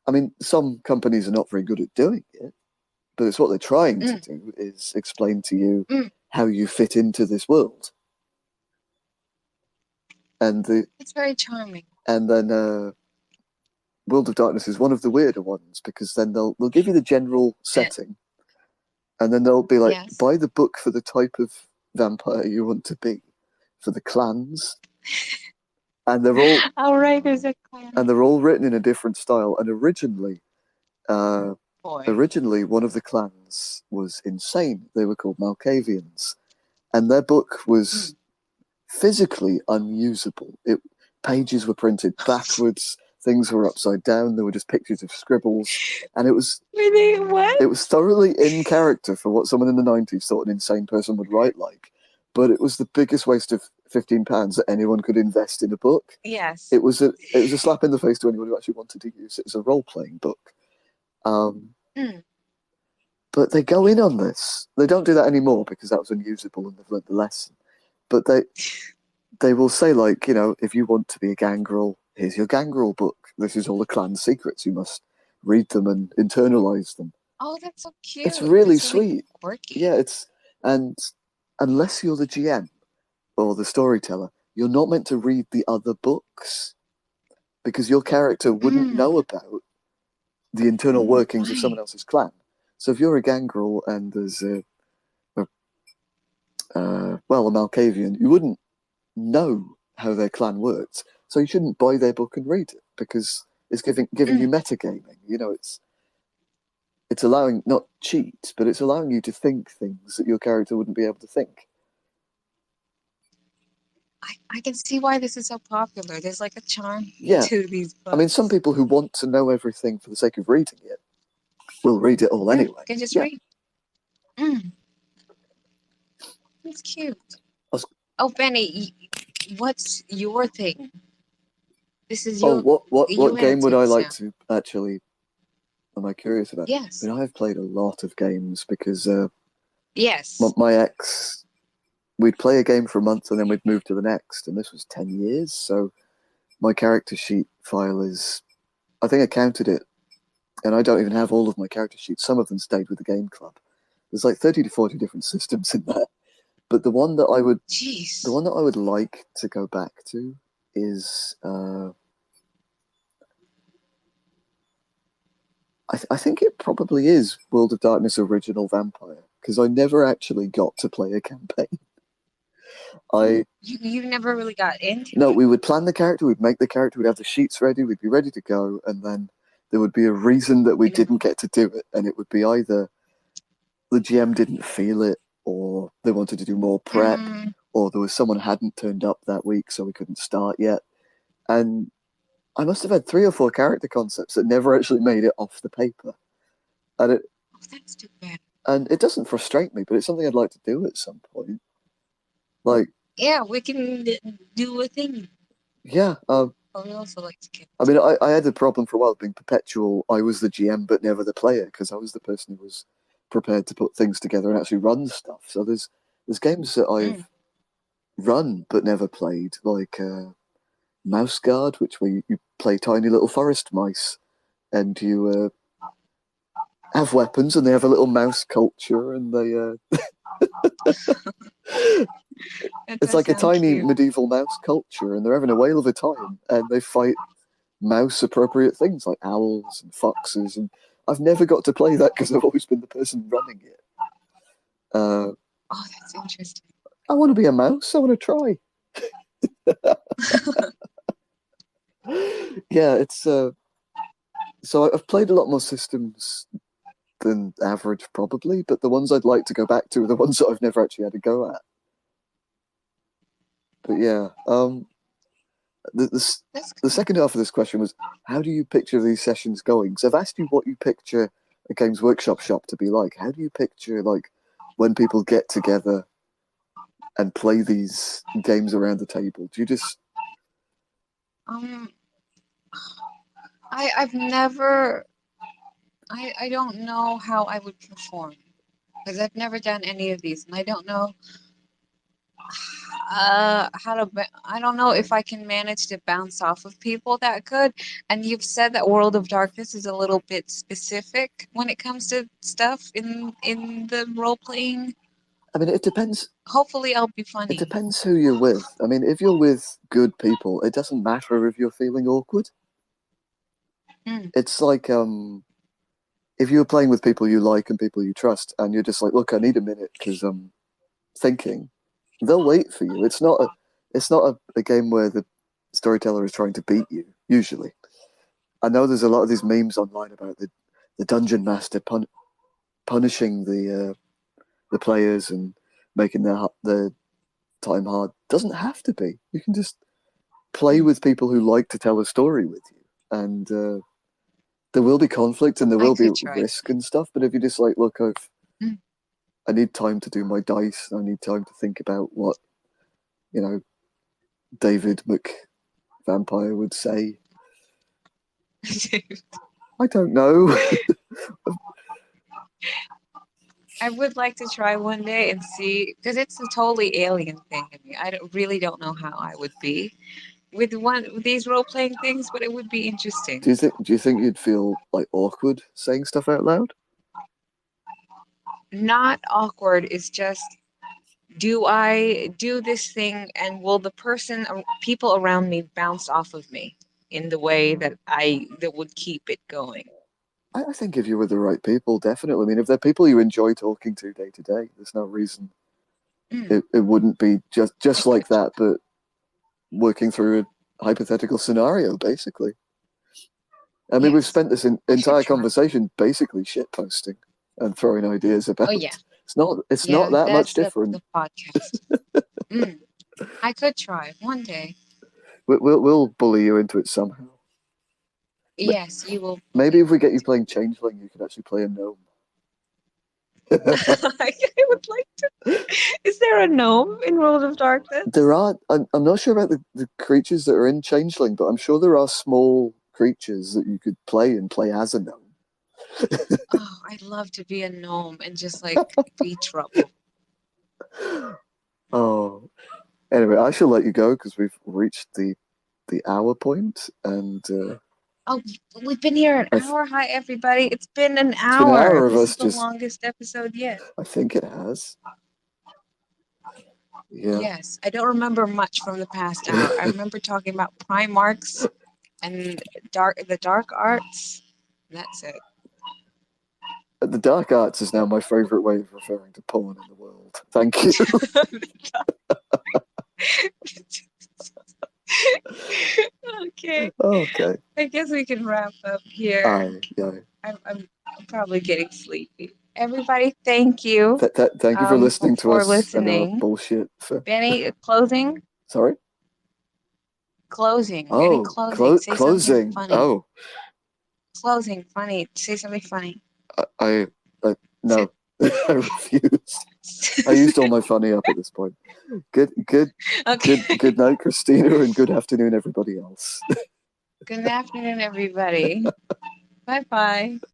I mean, some companies are not very good at doing it, but it's what they're trying to do, is explain to you how you fit into this world. And it's very charming. And then World of Darkness is one of the weirder ones, because then they'll give you the general setting, and then they'll be like, buy the book for the type of vampire you want to be, for the clans, and they're all there's a clan, and they're all written in a different style. And originally one of the clans was insane. They were called Malkavians, and their book was physically unusable. Pages were printed backwards, things were upside down, there were just pictures of scribbles, and it was what? It was thoroughly in character for what someone in the 90s thought an insane person would write like, but it was the biggest waste of £15 that anyone could invest in a book. Yes. It was a slap in the face to anyone who actually wanted to use it as a role-playing book. But they go in on this. They don't do that anymore because that was unusable and they've learned the lesson. But they will say, like, you know, if you want to be a gangrel, here's your gangrel book. This is all the clan secrets. You must read them and internalize them. Oh, that's so cute. It's really sweet. Quirky. Yeah, and unless you're the GM or the storyteller, you're not meant to read the other books because your character wouldn't know about the internal workings of someone else's clan. So if you're a gangrel and there's a Malkavian, you wouldn't know how their clan works. So you shouldn't buy their book and read it because it's giving you metagaming. You know, it's allowing, not cheat, but it's allowing you to think things that your character wouldn't be able to think. I can see why this is so popular. There's like a charm to these books. I mean, some people who want to know everything for the sake of reading it will read it all anyway. You can just read. It's cute. Benny, what's your thing? This is your... what game would I like to actually... Am I curious about? Yes. I mean, I've played a lot of games because yes, my ex, we'd play a game for a month and then we'd move to the next, and this was 10 years. So my character sheet file is, I think I counted it, and I don't even have all of my character sheets. Some of them stayed with the game club. There's like 30 to 40 different systems in there. But the one that I would like to go back to is I think it probably is World of Darkness Original Vampire, because I never actually got to play a campaign. You never really got into No, it. we would plan the character, we'd make the character, we'd have the sheets ready, we'd be ready to go, and then there would be a reason that we didn't get to do it, and it would be either the GM didn't feel it, or they wanted to do more prep, or there was someone who hadn't turned up that week, so we couldn't start yet. And I must have had 3 or 4 character concepts that never actually made it off the paper. And that's too bad. And it doesn't frustrate me, but it's something I'd like to do at some point. Like, yeah, we can do a thing. Yeah. We also like to get... I mean, I had a problem for a while being perpetual. I was the GM, but never the player, because I was the person who was prepared to put things together and actually run stuff. So there's games that I've run but never played, like Mouse Guard, which where you play tiny little forest mice, and you have weapons, and they have a little mouse culture, and they it's like a tiny medieval mouse culture, and they're having a whale of a time, and they fight mouse appropriate things like owls and foxes, and I've never got to play that because I've always been the person running it. Oh, that's interesting. I want to be a mouse. I want to try. Yeah, it's so I've played a lot more systems than average probably, but the ones I'd like to go back to are the ones that I've never actually had a go at. But yeah, the That's the cool. second half of this question was, how do you picture these sessions going? So I've asked you what you picture a Games Workshop shop to be like. How do you picture like when people get together and play these games around the table? Do you just Um, I've never. I don't know how I would perform because I've never done any of these, and I don't know how to. I don't know if I can manage to bounce off of people that good. And you've said that World of Darkness is a little bit specific when it comes to stuff in the role playing. I mean, it depends. Hopefully, I'll be It funny. depends who you're with. I mean, if you're with good people, it doesn't matter if you're feeling awkward. Mm. It's like if you're playing with people you like and people you trust, and you're just like, look, I need a minute because I'm thinking, they'll wait for you. It's not a game where the storyteller is trying to beat you. Usually, I know there's a lot of these memes online about the dungeon master punishing the players and making their time hard. Doesn't have to be. You can just play Mm. with people who like to tell a story with you, and there will be conflict and there I will be could try. risk and stuff. But if you're just like, look, Mm. I need time to do my dice. I need time to think about what David McVampire would say. I don't know. I would like to try one day and see because it's a totally alien thing to me. Really don't know how I would be with these role playing things, but it would be interesting. Do you think you'd feel like awkward saying stuff out loud? Not awkward. It's just, do I do this thing and will the people around me bounce off of me in the way that would keep it going? I think if you're with the right people, definitely. I mean, if they're people you enjoy talking to day to day, there's no reason Mm, it wouldn't be I just like could that, but working through a hypothetical scenario, basically. I mean, we've yes. spent this I should entire try. conversation basically shitposting and throwing ideas Oh about. yeah. It's not Yeah, that much that's different. the podcast. Mm, I could try one day. We'll bully you into it somehow. Yes, you will Maybe believe if we me get you into playing Changeling, you can actually play a gnome. I would like to. Is there a gnome in World of There Darkness? are. I'm not sure about the creatures that are in Changeling, but I'm sure there are small creatures that you could play and play as a gnome. Oh, I'd love to be a gnome and just like be trouble. Oh, anyway, I shall let you go because we've reached the hour point, and Oh, we've been here an I hour. Hi, everybody. It's been an it's been an hour. hour of This is us the just. longest episode yet. I think it has. Yeah. Yes, I don't remember much from the past hour. I remember talking about primarks and the dark arts. That's it. The dark arts is now my favourite way of referring to porn in the world. Thank you. Okay, Okay. I guess we can wrap up here. Aye, yeah. I'm probably getting sleepy. Everybody, thank you Thank you for listening to for us and our listening. bullshit. Benny, closing? Sorry. Closing. Benny, Oh, closing. Say something closing. funny. Oh, Closing, funny. Say something funny. I Say, no, I refuse. I used all my funny up at this point. Good, good, okay. good night, Kristina, and good afternoon, everybody else. Good afternoon, everybody. Bye bye.